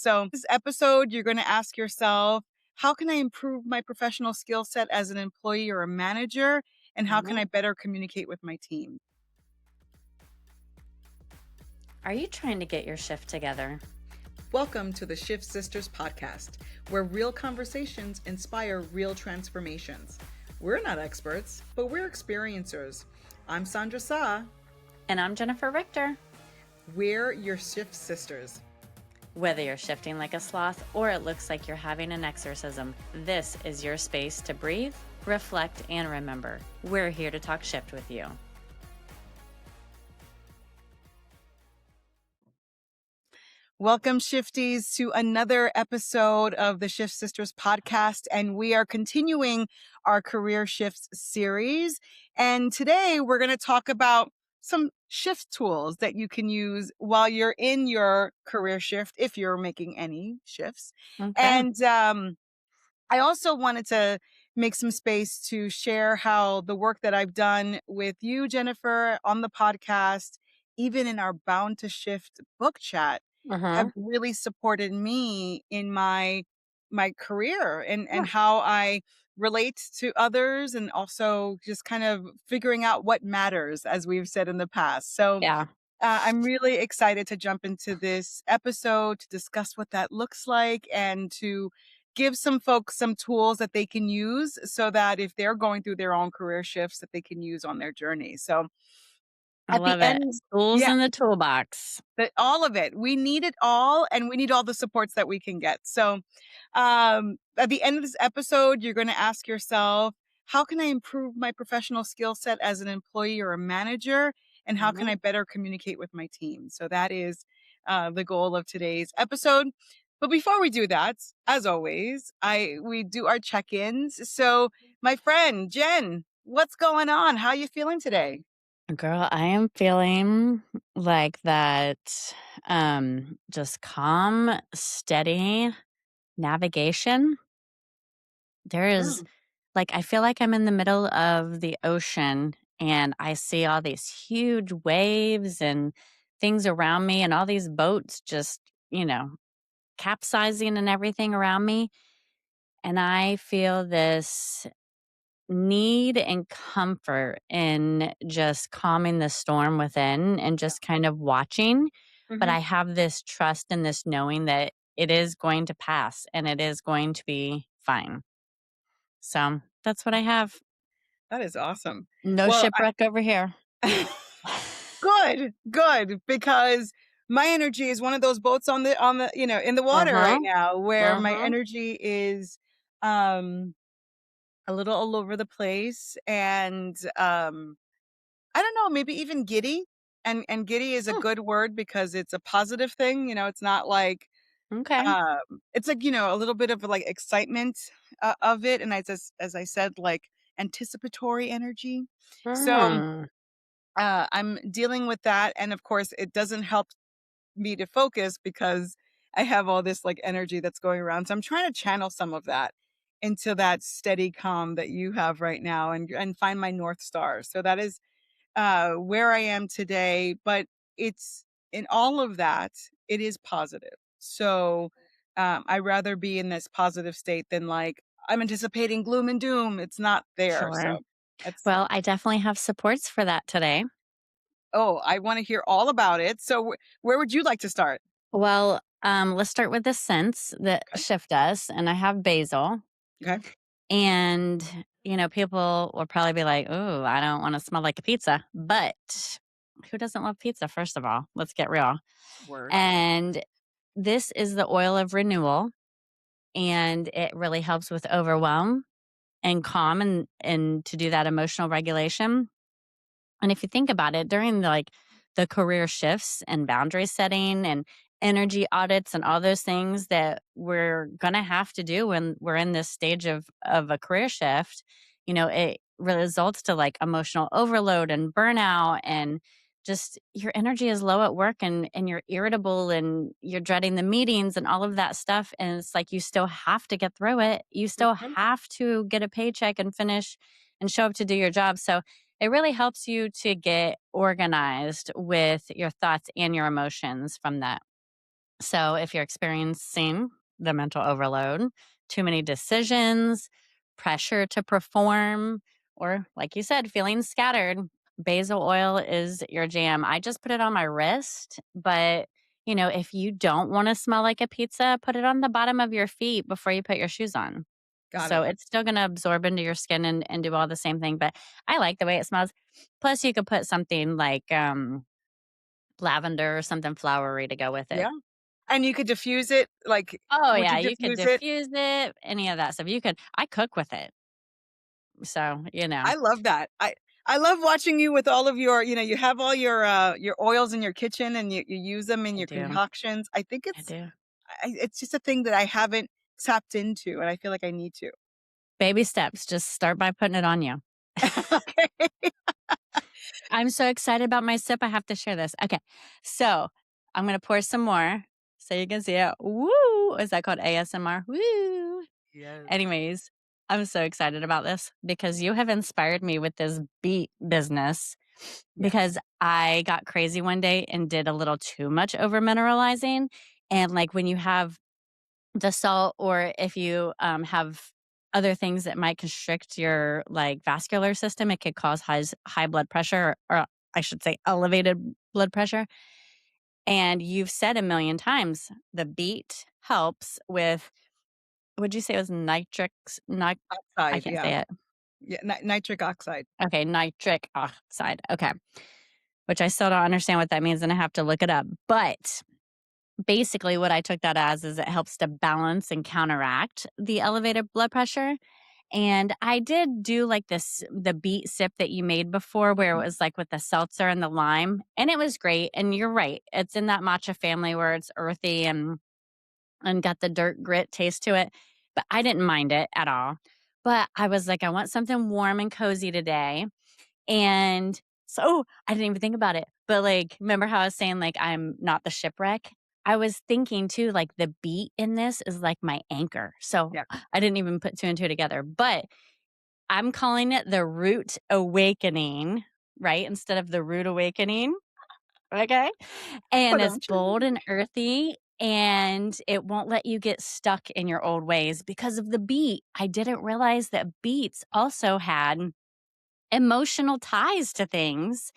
So, this episode, you're going to ask yourself, how can I improve my professional skill set as an employee or a manager? And how can Mhm. I better communicate with my team? Are you trying to get your shift together? Welcome to the Shift Sisters podcast, where real conversations inspire real transformations. We're not experts, but we're experiencers. I'm Sandra Sa. And I'm Jennifer Richter. We're your Shift Sisters. Whether you're shifting like a sloth or it looks like you're having an exorcism, this is your space to breathe, reflect, and remember. We're here to talk shift with you. Welcome, Shifties, to another episode of the Shift Sisters podcast. And we are continuing our career shifts series. And today we're going to talk about some shift tools that you can use while you're in your career shift, if you're making any shifts. Okay. And I also wanted to make some space to share how the work that I've done with you, Jennifer, on the podcast, even in our Bound to Shift book chat, have Uh-huh. really supported me in my career and Yeah. how I relate to others, and also just kind of figuring out what matters, as we've said in the past. So Yeah. I'm really excited to jump into this episode to discuss what that looks like and to give some folks some tools that they can use so that if they're going through their own career shifts, that they can use on their journey. So I at the love it. end, Tools yeah, in the toolbox. but all of it, we need it all, and we need all the supports that we can get. So at the end of this episode, you're going to ask yourself, how can I improve my professional skill set as an employee or a manager? And how can I Mhm. better communicate with my team? So that is the goal of today's episode. But before we do that, as always, we do our check-ins. So my friend, Jen, what's going on? How are you feeling today? Girl, I am feeling like that just calm, steady navigation. There is Mm, like, I feel like I'm in the middle of the ocean and I see all these huge waves and things around me and all these boats just, capsizing and everything around me. And I feel this need and comfort in just calming the storm within and yeah. just kind of watching. But Mhm. I have this trust and this knowing that it is going to pass and it is going to be fine. So that's what I have. That is awesome. No Well, shipwreck over here. good, good, because my energy is one of those boats on the in the water Uh-huh. right now, where my Uh-huh. energy is um a little all over the place, and I don't know, maybe even giddy. And giddy is a Hmm, good word because it's a positive thing, it's not like okay. um it's like, a little bit of like excitement of it, and as I said, like anticipatory energy. So Mm, I'm dealing with that, and of course, it doesn't help me to focus because I have all this like energy that's going around. So I'm trying to channel some of that into that steady calm that you have right now, and find my North Star. So that is where I am today, but it's in all of that, it is positive. So I'd rather be in this positive state than like I'm anticipating gloom and doom. It's not there. sure. So that's Well, I definitely have supports for that today. oh, I want to hear all about it. So where would you like to start? Well, let's start with the scents that Okay. shift us. And I have basil. Okay. And, people will probably be like, "Oh, I don't wanna smell like a pizza." But who doesn't love pizza, first of all? Let's get real. Word. And this is the oil of renewal, and it really helps with overwhelm and calm and to do that emotional regulation. And if you think about it, during the career shifts and boundary setting and energy audits and all those things that we're gonna have to do when we're in this stage of a career shift, it results to like emotional overload and burnout and just your energy is low at work and you're irritable and you're dreading the meetings and all of that stuff. And it's like you still have to get through it. You still Mhm. have to get a paycheck and finish and show up to do your job. So it really helps you to get organized with your thoughts and your emotions from that. So if you're experiencing the mental overload, too many decisions, pressure to perform, or like you said, feeling scattered, basil oil is your jam. I just put it on my wrist, but if you don't want to smell like a pizza, put it on the bottom of your feet before you put your shoes on. Got So it. it's still going to absorb into your skin and do all the same thing. But I like the way it smells. Plus, you could put something like lavender or something flowery to go with it. Yeah. And you could diffuse it, like, Oh, would yeah, you you could diffuse it? diffuse it, any of that stuff. I cook with it. So, I love that. I love watching you with all of your, you have all your oils in your kitchen and you use them in I your do. concoctions. I think I do. it's just a thing that I haven't tapped into, and I feel like I need to. Baby steps, just start by putting it on you. Okay. I'm so excited about my sip, I have to share this. Okay, so I'm gonna pour some more so you can see it. Woo! Is that called ASMR? Woo! Yes. Anyways, I'm so excited about this because you have inspired me with this beet business Yes. because I got crazy one day and did a little too much over mineralizing. And like when you have the salt, or if you have other things that might constrict your like vascular system, it could cause high blood pressure, or I should say elevated blood pressure. And you've said a million times the beet helps with, would you say it was I Oxide, can't yeah. say it. Yeah, nitric oxide. Okay, nitric oxide. Okay. Which I still don't understand what that means and I have to look it up. But basically, what I took that as is it helps to balance and counteract the elevated blood pressure. And I did do like the beet sip that you made before, where it Mhm. was like with the seltzer and the lime. And it was great. And you're right. It's in that matcha family where it's earthy and got the dirt grit taste to it. But I didn't mind it at all. But I was like, I want something warm and cozy today. And so I didn't even think about it. But like, remember how I was saying, like, I'm not the shipwreck? I was thinking too, like, the beat in this is like my anchor. So Yeah. I didn't even put two and two together. But I'm calling it the root awakening, right? Instead of the root awakening. Okay. And it's bold and earthy. And it won't let you get stuck in your old ways because of the beet. I didn't realize that beets also had emotional ties to things,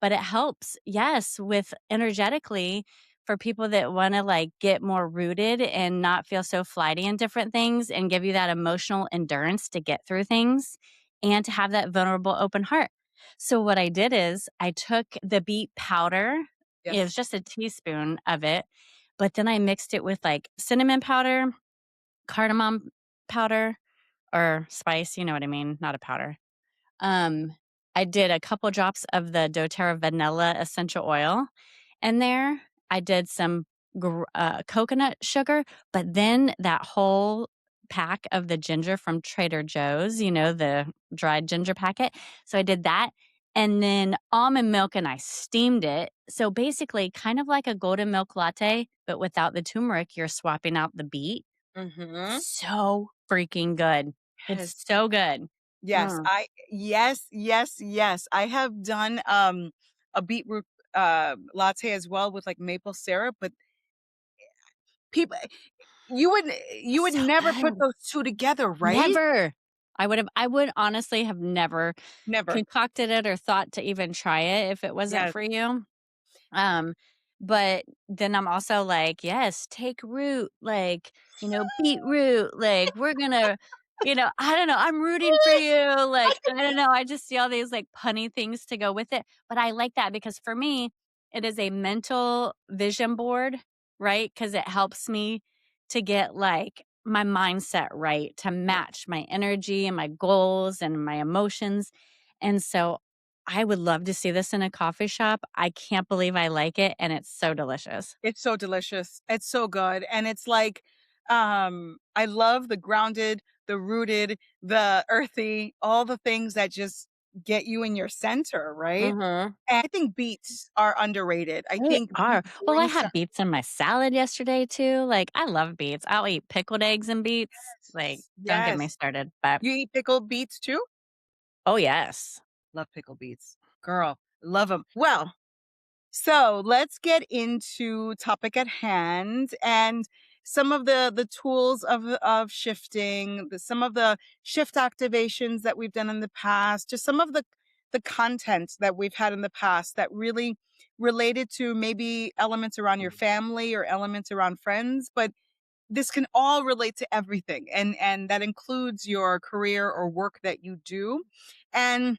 but it helps, yes, with energetically for people that want to like get more rooted and not feel so flighty in different things and give you that emotional endurance to get through things and to have that vulnerable open heart. So what I did is I took the beet powder. It was Yes. just a teaspoon of it, but then I mixed it with like cinnamon powder, cardamom powder, or spice, you know what I mean, not a powder. um, I did a couple drops of the doTERRA vanilla essential oil in there. I did some coconut sugar, but then that whole pack of the ginger from Trader Joe's, the dried ginger packet. So I did that. And then almond milk, and I steamed it. So basically, kind of like a golden milk latte, but without the turmeric, you're swapping out the beet. Mhm. So freaking good. It's Yes. so good. Yes, Mm. yes, yes, yes. I have done, a beetroot, latte as well with, like, maple syrup, but people you would So never put good. those 2 together, right? Never. I would honestly have never Never. concocted it or thought to even try it if it wasn't Yes. for you. Um, but then I'm also like, "Yes, take root, like, beetroot, like, we're gonna" I don't know, "I'm rooting for you," like, I don't know, I just see all these, like, punny things to go with it, but I like that because for me, it is a mental vision board, right? Because it helps me to get, like, my mindset right, to Yeah. match my energy and my goals and my emotions, and so I would love to see this in a coffee shop. I can't believe I like it, and it's so delicious. It's so delicious. It's so good, and it's like, I love the grounded, the rooted, the earthy, all the things that just get you in your center, right? Mhm. And I think beets are underrated. I They think are. beets Well, I bring some. had beets in my salad yesterday too. Like, I love beets. I'll eat pickled eggs and beets. Like, don't get me Yes. started. But You eat pickled beets too? oh yes. Love pickled beets. Girl, love them. Well, So let's get into topic at hand and some of the tools of shifting, some of the shift activations that we've done in the past, just some of the content that we've had in the past that really related to maybe elements around your family or elements around friends, but this can all relate to everything, and that includes your career or work that you do. And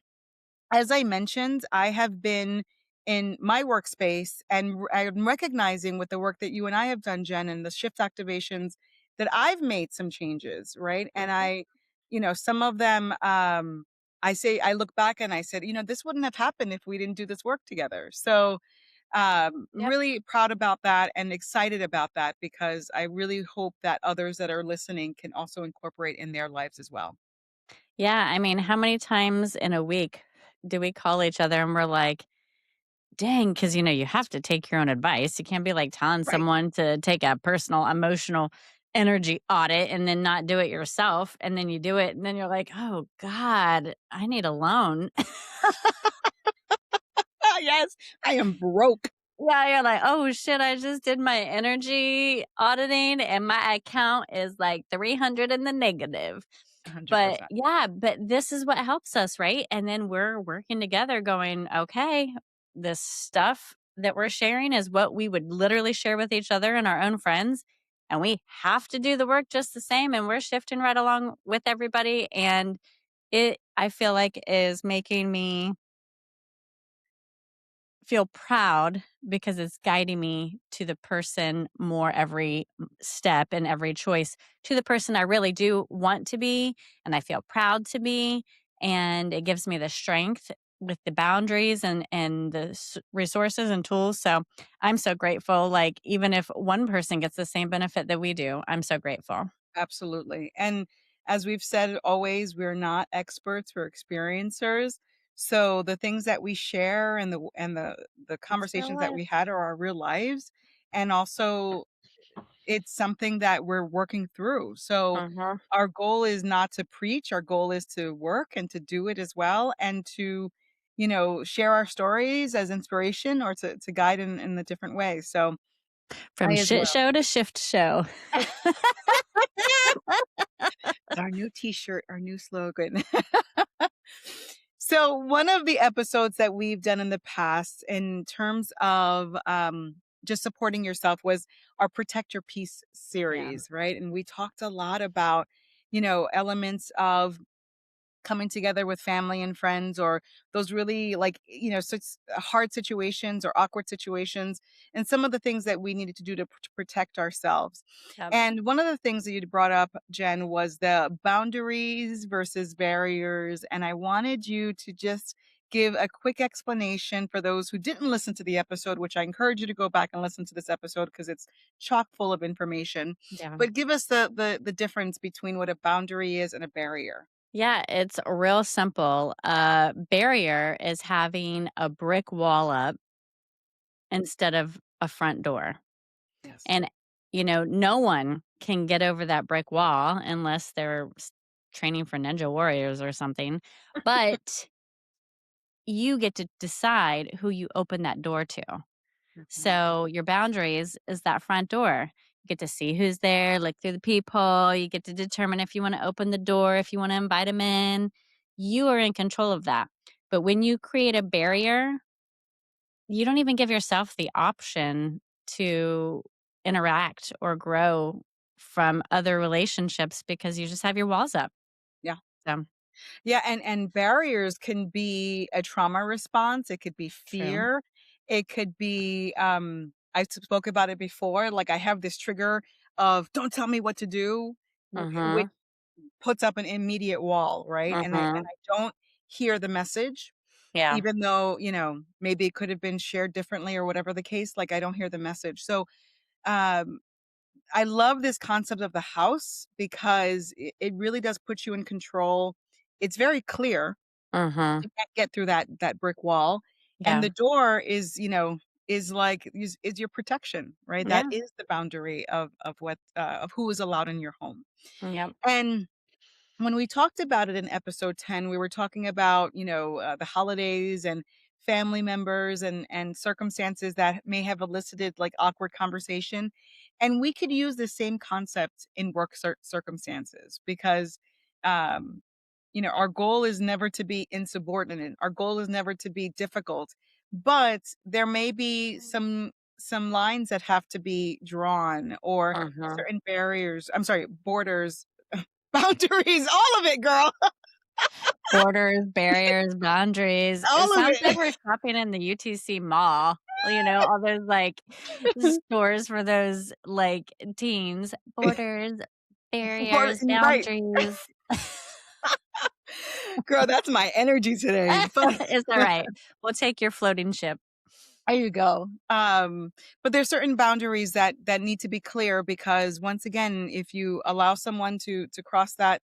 as I mentioned, I have been in my workspace, and I'm recognizing with the work that you and I have done, Jen, and the shift activations, that I've made some changes, right? And Mhm. some of them, I look back and I said, this wouldn't have happened if we didn't do this work together. So, Yep. really proud about that and excited about that because I really hope that others that are listening can also incorporate in their lives as well. Yeah, I mean, how many times in a week do we call each other and we're like, dang, because you have to take your own advice. You can't be like telling Right. someone to take a personal, emotional energy audit and then not do it yourself. And then you do it. And then you're like, oh God, I need a loan. Ah, yes, I am broke. Yeah, you're like, "Oh, shit, I just did my energy auditing and my account is like 300 in the negative." But 100%. yeah, but this is what helps us, right? And then we're working together going, "Okay, this stuff that we're sharing is what we would literally share with each other and our own friends, and we have to do the work just the same, and we're shifting right along with everybody." And it, I feel like, is making me feel proud because it's guiding me to the person more every step and every choice to the person I really do want to be and I feel proud to be, and it gives me the strength with the boundaries and the resources and tools. So I'm so grateful, like even if one person gets the same benefit that we do, I'm so grateful. Absolutely. And as we've said always, we're not experts, we're experiencers. So the things that we share and the It's real conversations that life. we had are our real lives. And also it's something that we're working through. So Uh-huh. our goal is not to preach, our goal is to work and to do it as well and to, share our stories as inspiration or to guide in the different ways. So From I as shit well. show to shift show. It's our new t-shirt, our new slogan. So one of the episodes that we've done in the past in terms of just supporting yourself was our Protect Your Peace Yeah. series, right? And we talked a lot about, elements of coming together with family and friends or those really like such hard situations or awkward situations and some of the things that we needed to do to protect ourselves. Yep. And one of the things that you brought up, Jen, was the boundaries versus barriers, and I wanted you to just give a quick explanation for those who didn't listen to the episode, which I encourage you to go back and listen to this episode because it's chock full of information. Yeah. But give us the difference between what a boundary is and a barrier. Yeah, it's real simple. A barrier is having a brick wall up instead of a front door. Yes. And, no one can get over that brick wall unless they're training for Ninja Warriors or something. But you get to decide who you open that door to. Mhm. So your boundaries is that front door. You get to see who's there, look through the peephole. You get to determine if you want to open the door, if you want to invite them in. You are in control of that. But when you create a barrier, you don't even give yourself the option to interact or grow from other relationships because you just have your walls up. Yeah. So Yeah, and barriers can be a trauma response, it could be true. fear, it could be, I spoke about it before, like, I have this trigger of, "Don't tell me what to do," which Uh-huh. puts up an immediate wall, right? And Uh-huh. I don't hear the message, Yeah. even though, maybe it could have been shared differently or whatever the case, like, I don't hear the message. So, um I love this concept of the house because it really does put you in control. It's very clear. Uh-huh. You can't get through that brick wall, and Yeah. the door is, is like is your protection, right? That Yeah. is the boundary of what of who is allowed in your home. Yep. And when we talked about it in episode 10, we were talking about, the holidays and family members and circumstances that may have elicited like awkward conversation. And we could use the same concept in work circumstances because um our goal is never to be insubordinate. Our goal is never to be difficult, but there may be some lines that have to be drawn or Mhm. certain barriers. I'm sorry, borders, boundaries, all of it, girl. Borders, barriers, boundaries. It All of sounds like it. we're shopping in the UTC mall. All those, stores for those, teens. Borders, barriers, Right. boundaries. Girl, that's my energy today. But It's alright. We'll take your floating ship. there you go. But there's certain boundaries that need to be clear because once again, if you allow someone to cross that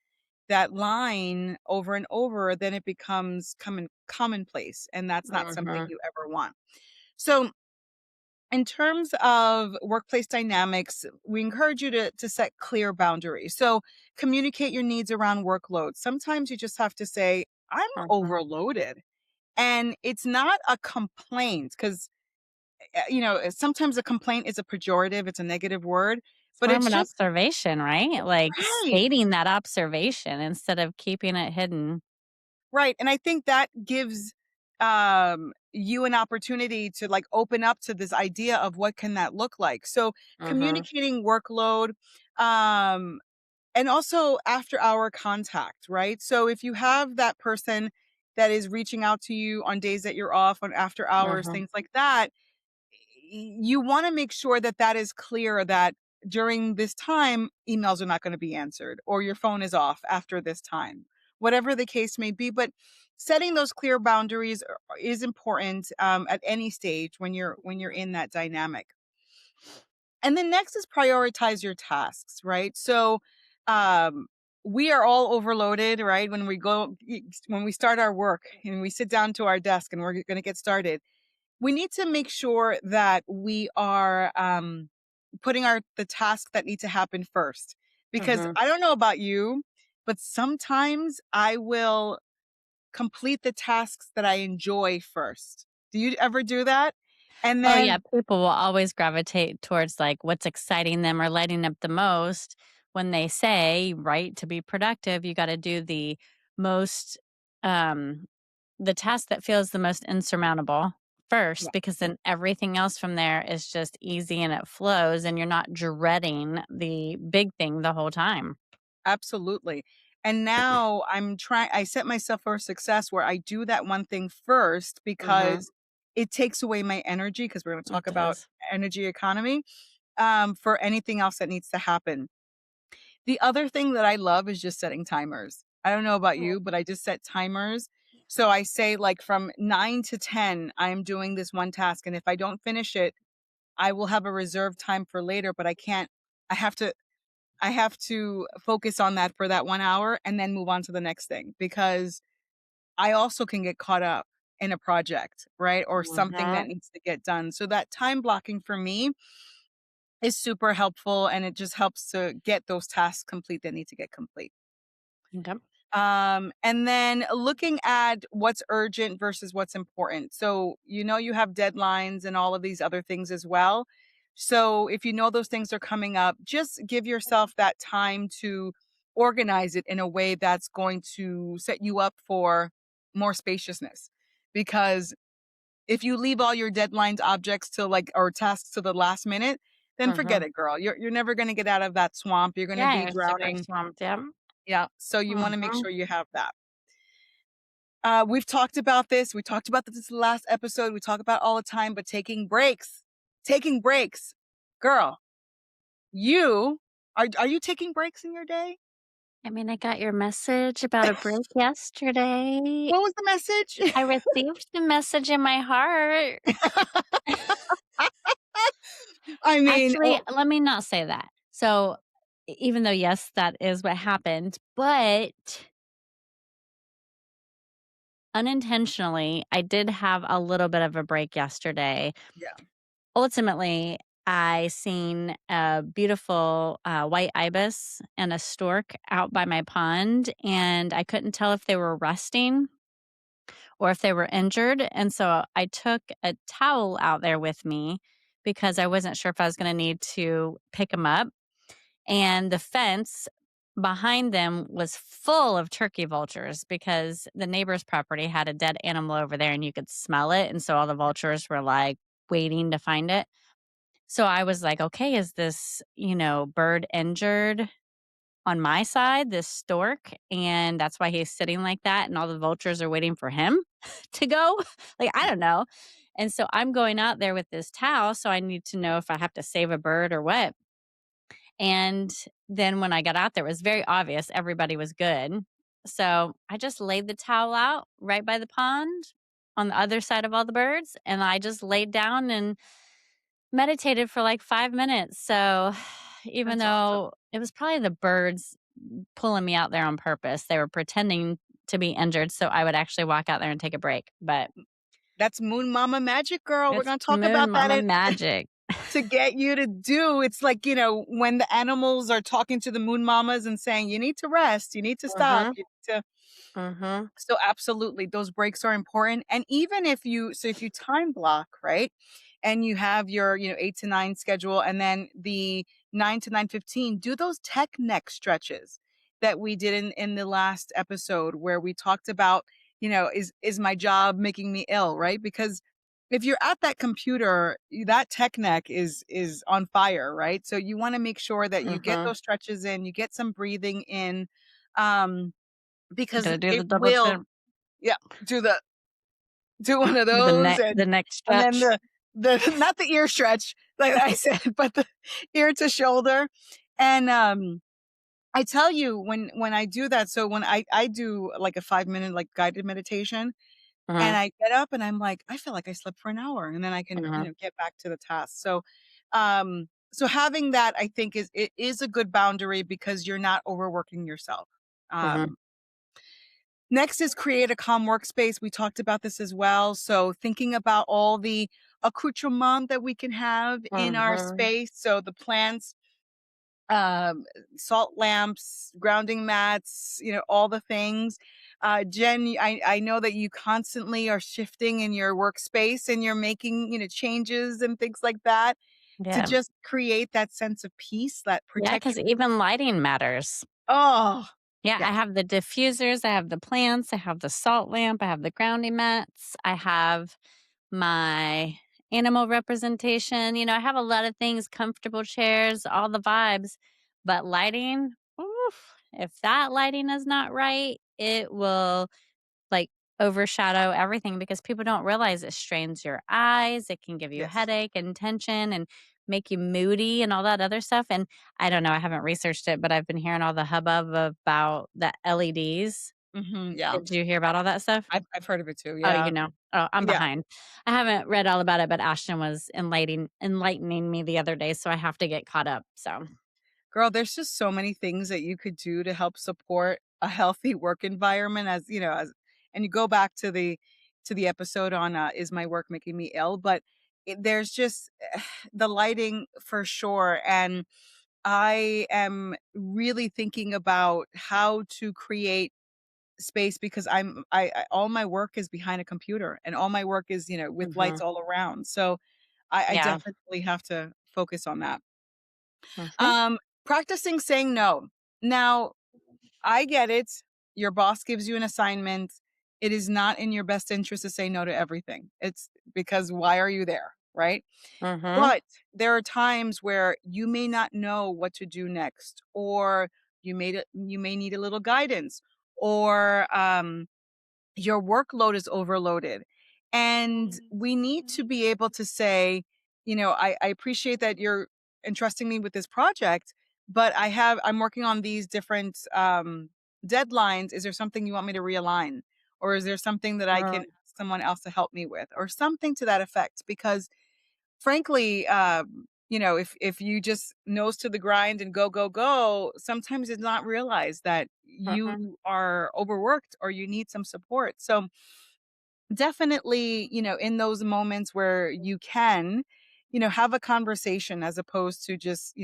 line over and over, then it becomes commonplace, and that's not something Mhm, you ever want. So, in terms of workplace dynamics, we encourage you to set clear boundaries. So, communicate your needs around workload. Sometimes you just have to say, "I'm mhm. overloaded." And it's not a complaint because sometimes a complaint is a pejorative, it's a negative word, It's but more of it's an just observation, right? Like, right, stating that observation instead of keeping it hidden. right. And I think that gives you an opportunity to like open up to this idea of what can that look like. So Mhm, communicating workload, um, and also after hour contact, right? So if you have that person that is reaching out to you on days that you're off on after hours, mhm. things like that, you want to make sure that that is clear that during this time emails are not going to be answered or your phone is off after this time, whatever the case may be. But setting those clear boundaries is important at any stage when you're in that dynamic. And then next is prioritize your tasks, right? So um we are all overloaded, right? When we start our work and we sit down to our desk and we're going to get started, we need to make sure that we are putting the tasks that need to happen first. Because Mhm. I don't know about you, but sometimes I will complete the tasks that I enjoy first. Do you ever do that? And Oh, yeah, then, people will always gravitate towards, what's exciting them or lighting up the most when they say, right, to be productive, you gotta do most, um the task that feels the most insurmountable yeah, first, because then everything else from there is just easy and it flows, and you're not dreading the big thing the whole time. absolutely. And now I set myself for success where I do that one thing first Mhm. because it takes away my energy because we're going to It talk about does. energy economy for anything else that needs to happen. The other thing that I love is just setting timers. I don't know about Oh. you, but I just set timers. So I say like from 9 to 10, I'm doing this one task. And if I don't finish it, I will have a reserved time for later, but I can't, I have to, I have to focus on that for that 1 hour and then move on to the next thing because I also can get caught up in a project, right? Or something that Mhm. needs to get done. So that time blocking for me is super helpful and it just helps to get those tasks complete that need to get complete. Okay. And then looking at what's urgent versus what's important. So, you have deadlines and all of these other things as well. So, if you know those things are coming up, just give yourself that time to organize it in a way that's going to set you up for more spaciousness. Because if you leave all your deadlines, objects to like, or tasks to the last minute, then forget Mhm. it, girl. You're never going to get out of that swamp. You're going to Yeah, be you're still gonna drowning. swamped, yep. Yeah. So you want to make Mhm. sure you have that. We've talked about this. We talked about this last episode. We talk about all the time, but taking breaks, girl, you are you taking breaks in your day? I mean, I got your message about a break yesterday. What was the message? I received the message in my heart. I mean, Actually, let me not say that. So, even though, yes, that is what happened, but unintentionally, I did have a little bit of a break yesterday. yeah. Ultimately, I seen a beautiful white ibis and a stork out by my pond, and I couldn't tell if they were resting or if they were injured. And so I took a towel out there with me because I wasn't sure if I was going to need to pick them up. And the fence behind them was full of turkey vultures because the neighbor's property had a dead animal over there and you could smell it. And so all the vultures were like waiting to find it. So I was like, okay, is this, bird injured on my side, this stork? And that's why he's sitting like that. And all the vultures are waiting for him to go. Like, I don't know. And so I'm going out there with this towel. So I need to know if I have to save a bird or what. And then when I got out there, it was very obvious everybody was good. So I just laid the towel out right by the pond on the other side of all the birds. And I just laid down and meditated for like 5 minutes. So even That's awesome. though it was probably the birds pulling me out there on purpose, they were pretending to be injured so I would actually walk out there and take a break. But That's moon mama magic, girl. We're it's gonna talk moon about that mama magic. to get you to do. It's like, when the animals are talking to the moon mamas and saying, you need to rest, you need to stop, Mhm. you need to. Mhm. So absolutely, those breaks are important. And even if you time block, right? And you have your, 8 to 9 schedule and then the 9 to 9:15, do those tech neck stretches that we did in the last episode where we talked about, is my job making me ill, right? Because if you're at that computer, that tech neck is on fire, right? So you want to make sure that you get Mhm. those stretches in, you get some breathing in. Um, because Gotta do it the double will, chin. yeah, do the do one of The those neck the neck and then stretch. the not the ear stretch, like I said, but the ear to shoulder. And, I tell you when I do that, so when I do like a 5-minute, like, guided meditation, and Mhm. I get up and I'm like, "I feel like I slept for an hour," and then I can, Mhm. get back to the task. So having that, I think is a good boundary because you're not overworking yourself. Mhm. Um Next is create a calm workspace. We talked about this as well. So thinking about all the accoutrement that we can have in our Mhm. space. So the plants, um, salt lamps, grounding mats, all the things. Jen, I know that you constantly are shifting in your workspace and you're making, changes and things like that to Yeah. just create that sense of peace, that Yeah, protect because your. even lighting matters. Oh, Yeah, I yes. have the diffusers, I have the plants, I have the salt lamp, I have the grounding mats, I have my animal representation, I have a lot of things, comfortable chairs, all the vibes, but lighting, oof, if that lighting is not right, it will, like, overshadow everything because people don't realize it strains your eyes, it can give you a Yes. headache and tension and make you moody and all that other stuff, and I don't know, I haven't researched it, but I've been hearing all the hubbub about the LEDs. Yeah. Did you hear about all that stuff? I've heard of it too. Oh, Yeah. Oh, I'm Yeah. behind. I haven't read all about it, but Ashton was enlightening me the other day, so I have to get caught up, so Girl, there's just so many things that you could do to help support a healthy work environment and you go back to the episode on is my work making me ill, but there's just the lighting for sure. And I am really thinking about how to create space because I all my work is behind a computer and all my work is, with lights mhm. all around. So I Yeah. definitely have to focus on that. Mhm. Um, Practicing saying no. Now, I get it. Your boss gives you an assignment. It is not in your best interest to say no to everything. It's because why are you there? Right. Mhm. But there are times where you may not know what to do next, or you may need a little guidance, or your workload is overloaded. And we need to be able to say, I appreciate that you're entrusting me with this project, but I'm working on these different deadlines. Is there something you want me to realign? Or is there something that I can Mhm. ask someone else to help me with? Or something to that effect? Because frankly, if you just nose to the grind and go, go, go, sometimes it's not realized that Mhm. you are overworked or you need some support. So definitely, in those moments where you can, have a conversation as opposed to just,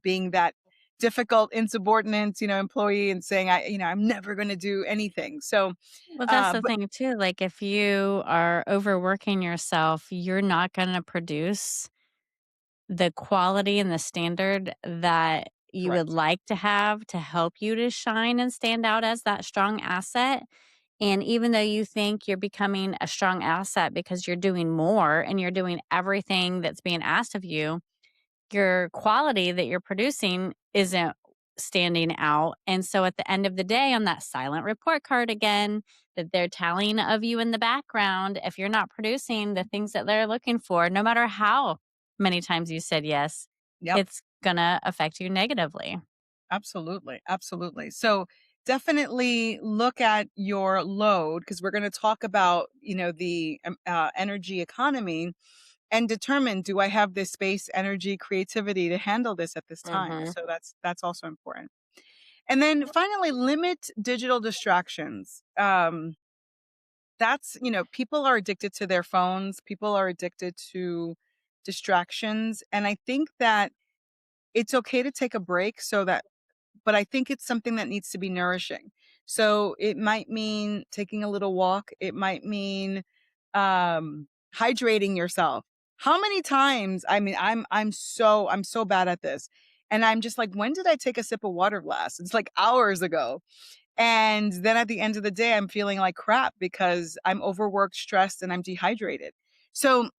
being that difficult, insubordinate, employee and saying, I'm never going to do anything. So, Well, that's the but thing too, like, if you are overworking yourself, you're not gonna produce the quality and the standard that you would correct. like to have to help you to shine and stand out as that strong asset. And even though you think you're becoming a strong asset because you're doing more and you're doing everything that's being asked of you, your quality that you're producing isn't standing out. And so at the end of the day, on that silent report card again, that they're telling of you in the background, if you're not producing the things that they're looking for, no matter how many times you said yes, Yep. it's going to affect you negatively. Absolutely. Absolutely. So definitely look at your load because we're going to talk about, the energy economy and determine, do I have this space, energy, creativity to handle this at this time? Hmm. So that's also important. And then finally, limit digital distractions. People are addicted to their phones. People are addicted to distractions. And I think that it's okay to take a break but I think it's something that needs to be nourishing. So it might mean taking a little walk. It might mean hydrating yourself. How many times? I mean, I'm so bad at this. And I'm just like, when did I take a sip of water last? It's like hours ago. And then at the end of the day, I'm feeling like crap because I'm overworked, stressed, and I'm dehydrated. So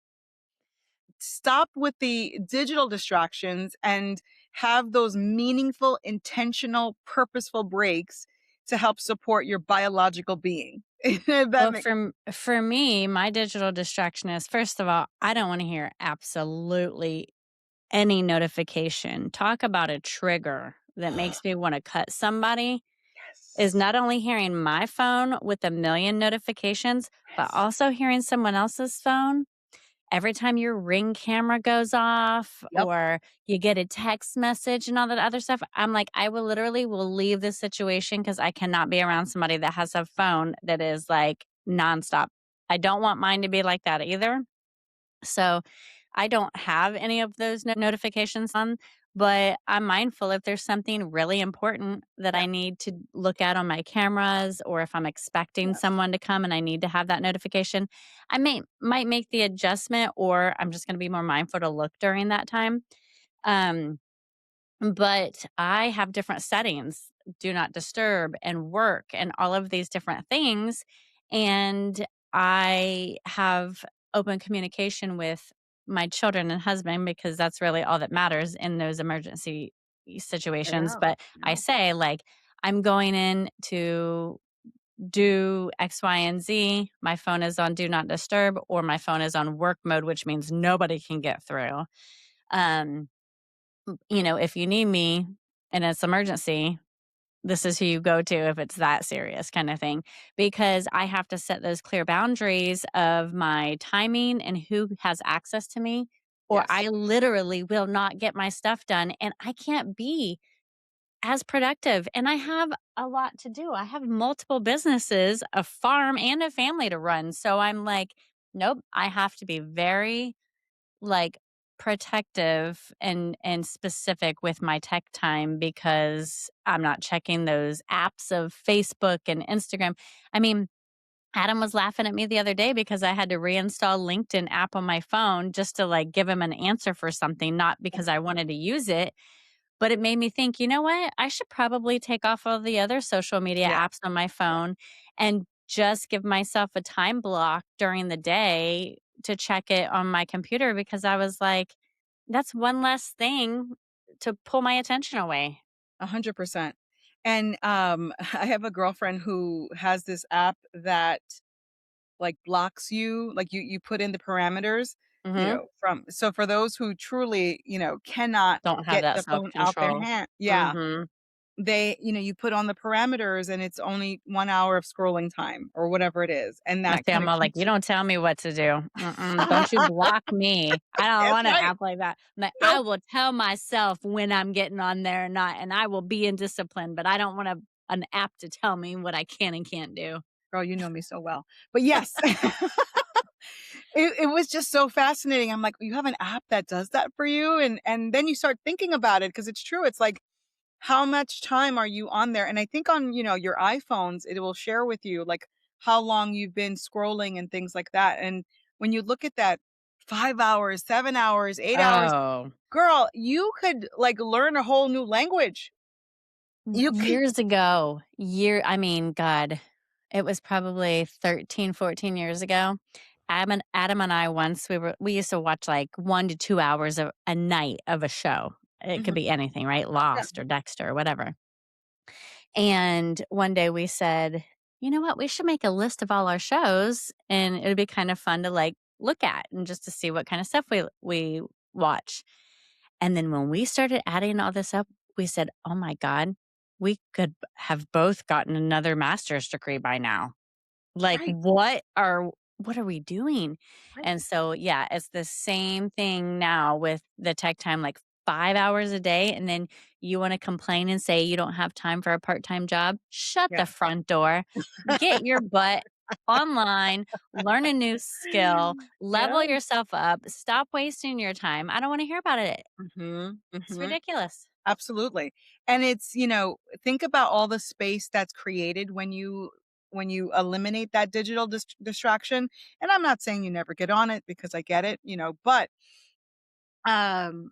stop with the digital distractions and have those meaningful, intentional, purposeful breaks to help support your biological being. That Well, makes for me, my digital distraction is first of all, I don't want to hear absolutely any notification. Talk about a trigger that makes me wanna cut somebody, is yes. not only hearing my phone with a million notifications, but Yes. also hearing someone else's phone. Every time your Ring camera goes off Yep. or you get a text message and all that other stuff, I'm like, I will leave this situation because I cannot be around somebody that has a phone that is, like, nonstop. I don't want mine to be like that either. So, I don't have any of those notifications on, but I'm mindful if there's something really important that Yeah. I need to look at on my cameras or if I'm expecting Yes. someone to come and I need to have that notification, I might make the adjustment or I'm just going to be more mindful to look during that time. Um but I have different settings, do not disturb and work and all of these different things. And I have open communication with my children and husband because that's really all that matters in those emergency situations. Yeah. But I Yeah. say, like, I'm going in to do X, Y, and Z. My phone is on do not disturb, or my phone is on work mode, which means nobody can get through. Um, if you need me and it's emergency, this is who you go to if it's that serious kind of thing. Because I have to set those clear boundaries of my timing and who has access to me, or Yes. I literally will not get my stuff done and I can't be as productive. And I have a lot to do. I have multiple businesses, a farm, and a family to run. So I'm like, nope, I have to be very like protective and specific with my tech time because I'm not checking those apps of Facebook and Instagram. I mean, Adam was laughing at me the other day because I had to reinstall LinkedIn app on my phone just to like give him an answer for something, not because I wanted to use it, but it made me think, you know what? I should probably take off all the other social media Yeah. apps on my Yeah. phone and just give myself a time block during the day to check it on my computer because I was like, that's one less thing to pull my attention away. 100%. And I have a girlfriend who has this app that like blocks you, like you put in the parameters, Mhm. from so for those who truly, cannot Don't have get that the phone out their self-control. hand. Yeah. Mhm. You put on the parameters and it's only 1 hour of scrolling time or whatever it is, and I that see, kinda I'm all like, keeps "You you. don't tell me what to do. Mm-mm, don't you block me. I don't That's want to right. act like that." I'm like, I Nope. will tell myself when I'm getting on there or not, and I will be in discipline, but I don't want an app to tell me what I can and can't do. Girl, you know me so well. But yes. It was just so fascinating. I'm like, "You have an app that does that for you?" And then you start thinking about it because it's true. It's like how much time are you on there? And I think on, your iPhones, it will share with you like how long you've been scrolling and things like that. And when you look at that 5 hours, 7 hours, 8 hours, Oh, girl, you could like learn a whole new language. You could years ago, I mean, God, it was probably 13, 14 years ago. Adam and I once we used to watch like 1 to 2 hours of a night of a show. It could Mhm. be anything, right? Yeah, Lost or Dexter or whatever. And one day we said, you know what? We should make a list of all our shows and it would be kind of fun to like look at and just to see what kind of stuff we watch. And then when we started adding all this up, we said, "Oh my god, we could have both gotten another master's degree by now." Like, right, what are we doing? right, And so, yeah, it's the same thing now with the tech time, like 5 hours a day, and then you wanna complain and say you don't have time for a part-time job? Shut yeah. the front door. Get your butt online, learn a new skill, Yeah. level yourself up, stop wasting your time. I don't wanna hear about it. Mhm, It's mhm. ridiculous. Absolutely. And it's, think about all the space that's created when you eliminate that digital distraction. And I'm not saying you never get on it because I get it, but um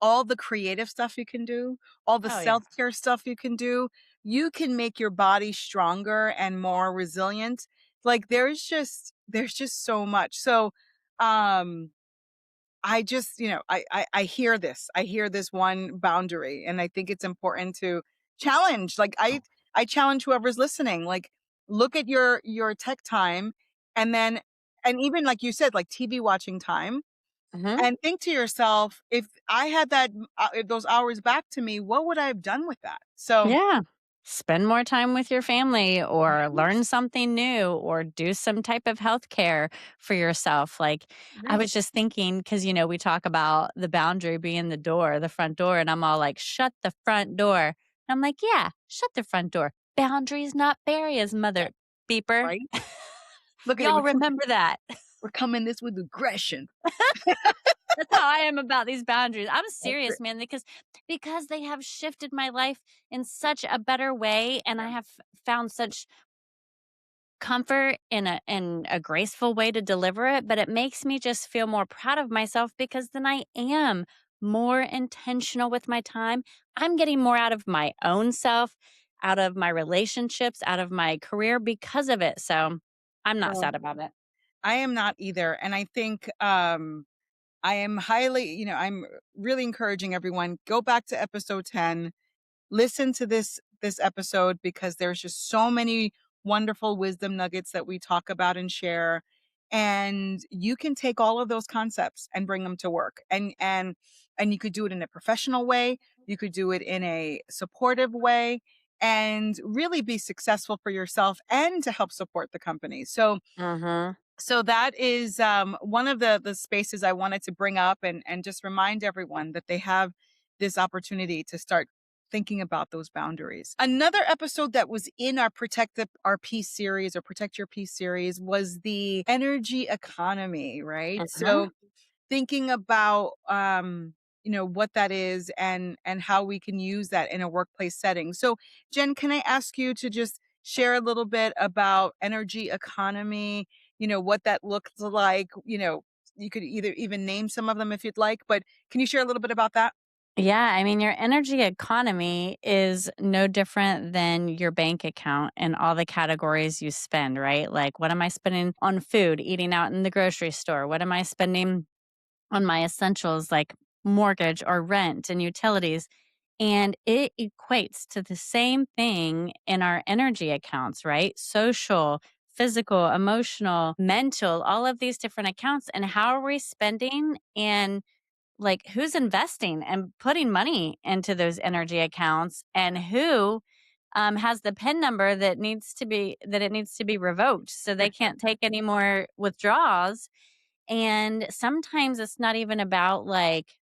all the creative stuff you can do, all the Oh, yeah. self-care stuff you can do, you can make your body stronger and more resilient. Like there's just so much. So um I just, I hear this. I hear this one boundary, and I think it's important to challenge. Like I challenge whoever's listening. Like look at your tech time, and then and even like you said, like TV watching time, Mhm. and think to yourself, if I had those hours back to me, what would I have done with that? So Yeah. Spend more time with your family or right, learn something new or do some type of healthcare for yourself. Like I right. was just thinking cuz we talk about the boundary being the front door and I'm all like shut the front door. And I'm like, yeah, shut the front door. Boundaries not barriers, mother beeper. Right. Look at it. Y'all remember that. We're coming this with aggression. That's how I am about these boundaries. I'm That's serious, it. man, because they have shifted my life in such a better way, and I Yeah. have found such comfort in a graceful way to deliver it, but it makes me just feel more proud of myself because then I am more intentional with my time. I'm getting more out of my own self, out of my relationships, out of my career because of it. So, I'm not Well, sad about it. I am not either. And I think I'm really encouraging everyone, go back to episode 10, listen to this episode because there's just so many wonderful wisdom nuggets that we talk about and share. And you can take all of those concepts and bring them to work. And you could do it in a professional way, you could do it in a supportive way, and really be successful for yourself and to help support the company. So that is one of the spaces I wanted to bring up and just remind everyone that they have this opportunity to start thinking about those boundaries. Another episode that was in our peace series or protect your peace series was the energy economy, right? Mhm. So thinking about what that is and how we can use that in a workplace setting. So Jen, can I ask you to just share a little bit about energy economy, what that looks like? You could either even name some of them if you'd like, but can you share a little bit about that? Yeah, I mean, your energy economy is no different than your bank account and all the categories you spend, right? Like, what am I spending on food, eating out in the grocery store? What am I spending on my essentials like mortgage or rent and utilities? And it equates to the same thing in our energy accounts, right? Social, physical, emotional, mental, all of these different accounts. And how are we spending? And like who's investing and putting money into those energy accounts and who has the pin number that it needs to be revoked so they can't take any more withdrawals. And sometimes it's not even about like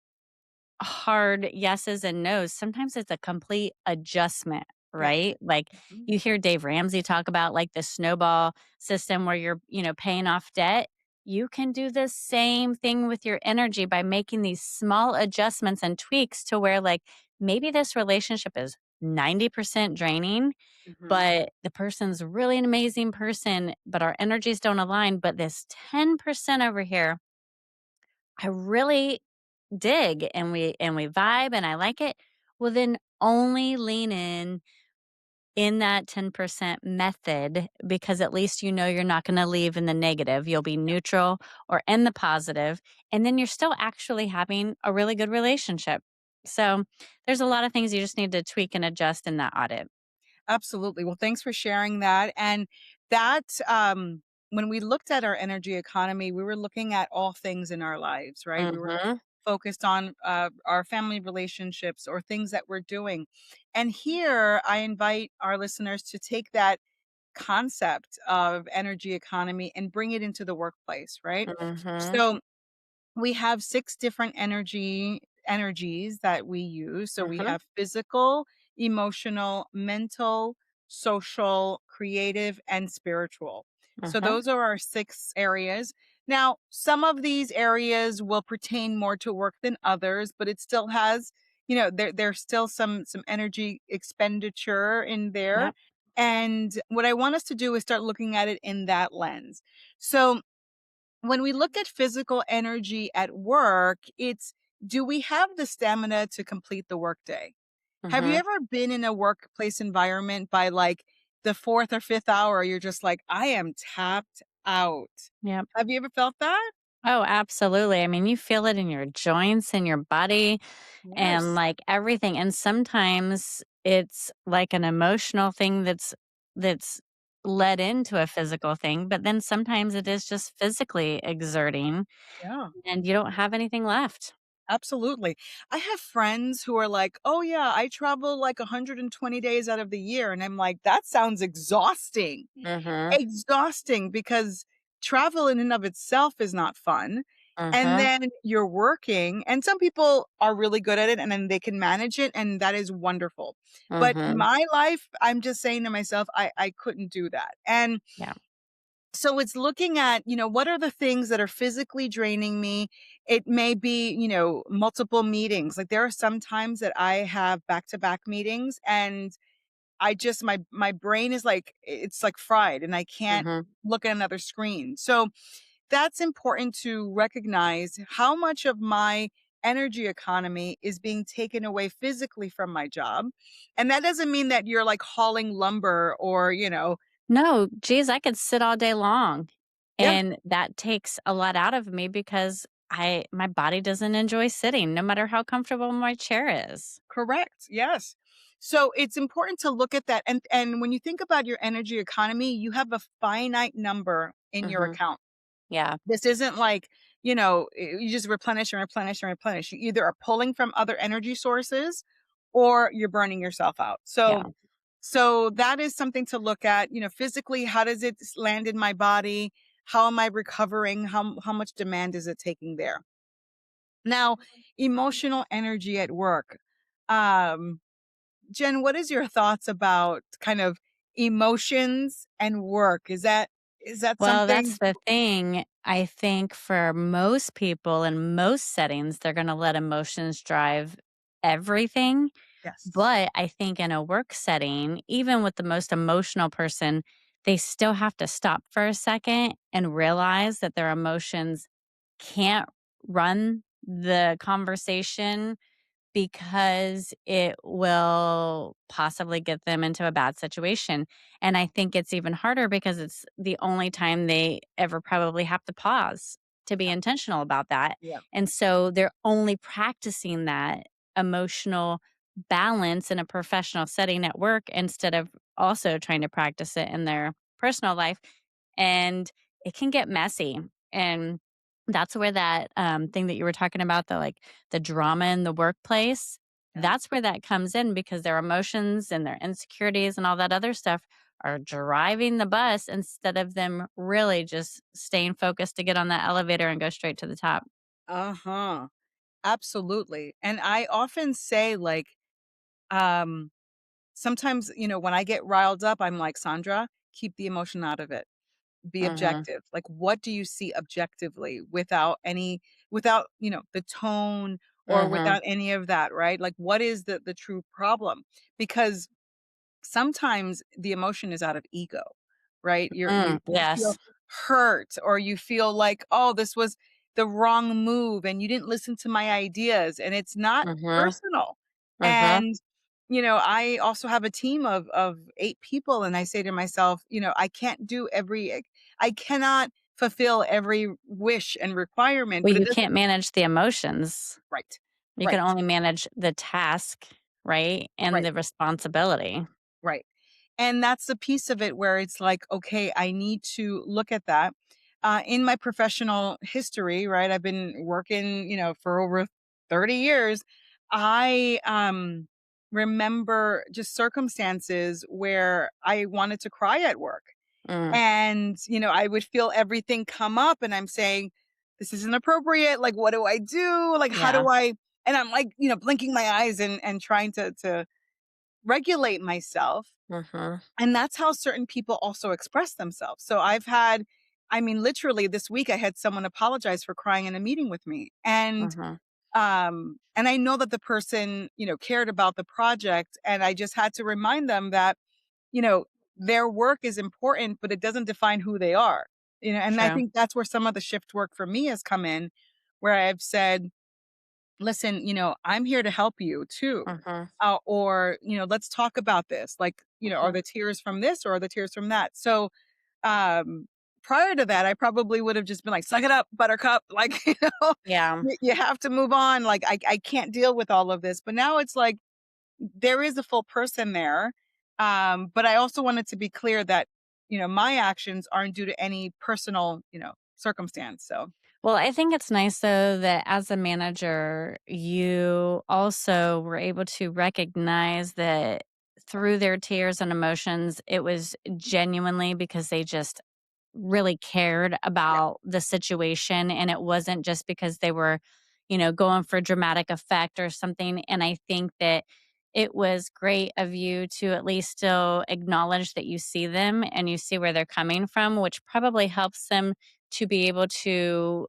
hard yeses and nos. Sometimes it's a complete adjustment, Yeah. right? Like Mhm. you hear Dave Ramsey talk about like the snowball system where you're, paying off debt. You can do the same thing with your energy by making these small adjustments and tweaks to where like maybe this relationship is 90% draining, Mhm. but the person's really an amazing person, but our energies don't align. But this 10% over here, I really dig and we vibe and I like it. Well, then only lean in that 10% method because at least you know you're not going to leave in the negative. You'll be Yeah. neutral or in the positive, and then you're still actually having a really good relationship. So, there's a lot of things you just need to tweak and adjust in that audit. Absolutely. Well, thanks for sharing that. And that, when we looked at our energy economy, we were looking at all things in our lives, right? We were Mhm. focused on our family relationships or things that we're doing. And here I invite our listeners to take that concept of energy economy and bring it into the workplace, right? Mhm. So we have 6 different energies that we use. So we Mhm. have physical, emotional, mental, social, creative, and spiritual. So Mhm. those are our 6 areas. Now, some of these areas will pertain more to work than others, but it still has, there's still some energy expenditure in there. Yep. And what I want us to do is start looking at it in that lens. So when we look at physical energy at work, it's, do we have the stamina to complete the workday? Have you Mhm. ever been in a workplace environment by like the fourth or fifth hour, you're just like, I am tapped out? Yep. Have you ever felt that? Oh, absolutely. I mean, you feel it in your joints and your body and Yes. like everything. And sometimes it's like an emotional thing that's led into a physical thing, but then sometimes it is just physically exerting Yeah. and you don't have anything left. Absolutely. I have friends who are like, "Oh yeah, I travel like 120 days out of the year." And I'm like, "That sounds exhausting." Mhm. Exhausting because travel in and of itself is not fun. And Mhm. then you're working, and some people are really good at it and then they can manage it, and that is wonderful. But Mhm. my life, I'm just saying to myself, I couldn't do that. And Yeah. so it's looking at, what are the things that are physically draining me? It may be, multiple meetings. Like there are some times that I have back-to-back meetings and I just my brain is like it's like fried and I can't Mhm. look at another screen. So that's important to recognize how much of my energy economy is being taken away physically from my job. And that doesn't mean that you're like hauling lumber or, No, geez, I could sit all day long, yeah, and that takes a lot out of me because my body doesn't enjoy sitting no matter how comfortable my chair is. correct. Yes. So it's important to look at that. And when you think about your energy economy, you have a finite number in your Mhm. account. Yeah. This isn't like, you just replenish and replenish and replenish. You either are pulling from other energy sources or you're burning yourself out. Yeah. So that is something to look at, physically, how does it land in my body? How am I recovering? How much demand is it taking there? Now, emotional energy at work. Um, Jen, what is your thoughts about kind of emotions and work? Is that Well, that's something? the thing. I think for most people in most settings, they're gonna let emotions drive everything. Yes. But I think in a work setting, even with the most emotional person, they still have to stop for a second and realize that their emotions can't run the conversation because it will possibly get them into a bad situation. And I think it's even harder because it's the only time they ever probably have to pause to be Yeah. intentional about that. Yeah. And so they're only practicing that emotional balance in a professional setting at work instead of also trying to practice it in their personal life. And it can get messy. And that's where that thing that you were talking about, the drama in the workplace, Yeah. that's where that comes in because their emotions and their insecurities and all that other stuff are driving the bus instead of them really just staying focused to get on that elevator and go straight to the top. Uh-huh. Absolutely. And I often say like, um, sometimes, when I get riled up, I'm like, Sandra, keep the emotion out of it. Be Mhm. objective. Like, what do you see objectively without the tone or Mhm. without any of that, right? Like, what is the true problem? Because sometimes the emotion is out of ego, right? You feel Yes. hurt, or you feel like, "Oh, this was the wrong move and you didn't listen to my ideas," and it's not Mhm. personal. Mhm. And, I also have a team of 8 people, and I say to myself, I cannot fulfill every wish and requirement, Well, but it you doesn't. can't manage the emotions. Right. You can Right. only manage the task, right? And Right. the responsibility. Right. And that's the piece of it where it's like, okay, I need to look at that. In my professional history, right? I've been working, for over 30 years. I remember just circumstances where I wanted to cry at work. Mm, And, I would feel everything come up and I'm saying, this isn't appropriate. Like, what do I do? Like, how yeah. do I, and I'm like, blinking my eyes and trying to regulate myself. Mhm. And that's how certain people also express themselves. So literally this week I had someone apologize for crying in a meeting with me. Mhm. And I know that the person, cared about the project, and I just had to remind them that, you know, their work is important, but it doesn't define who they are. And I True. think that's where some of the shift work for me has come in, where I've said, listen, I'm here to help you too. Mhm. Or, let's talk about this. Like, are Mhm. the tears from this or are the tears from that? So, um, prior to that, I probably would have just been like, suck it up, buttercup. Like, Yeah. you have to move on. Like, I can't deal with all of this. But now it's like, there is a full person there. But I also wanted to be clear that, my actions aren't due to any personal, circumstance. So, Well, I think it's nice though that as a manager, you also were able to recognize that through their tears and emotions, it was genuinely because they just really cared yeah. about the situation and it wasn't just because they were, going for dramatic effect or something. And I think that it was great of you to at least still acknowledge that you see them and you see where they're coming from, which probably helps them to be able to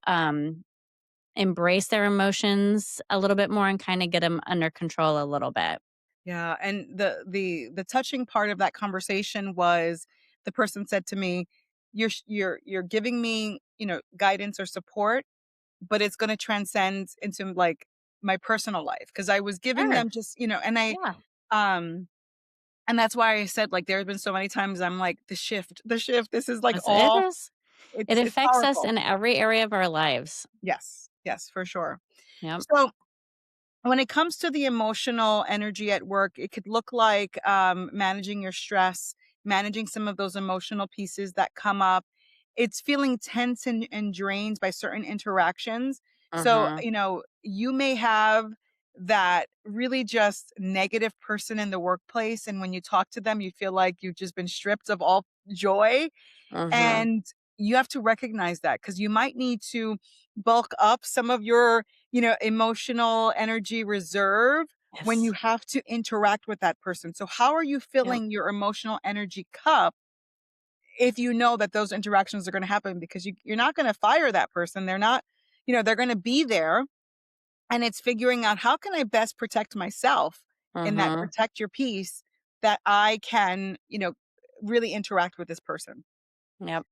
embrace their emotions a little bit more and kind of get them under control a little bit. Yeah, and the touching part of that conversation was the person said to me, "You're giving me, guidance or support, but it's gonna transcend into, like, my personal life." Because I was giving Sure. them just, and I, Yeah. um and that's why I said, like, there have been so many times I'm like, the shift, this is, like, It all is. It it's affects us powerful." in every area of our lives. Yes, yes, for sure. Yep. So when it comes to the emotional energy at work, it could look like managing your stress, managing some of those emotional pieces that come up. It's feeling tense and drained by certain interactions. So, Mhm. you may have that really just negative person in the workplace. And when you talk to them, you feel like you've just been stripped of all joy. Mhm. And you have to recognize that because you might need to bulk up some of your, emotional energy reserve when you Yes. have to interact with that person. So, how are you Yep. filling your emotional energy cup if you know that those interactions are going to happen? Because you're not going to fire that person. They're not, they're going to be there. And it's figuring out, how can I best protect myself in that Mhm. protect your peace, that I can, really interact with this person. Yep.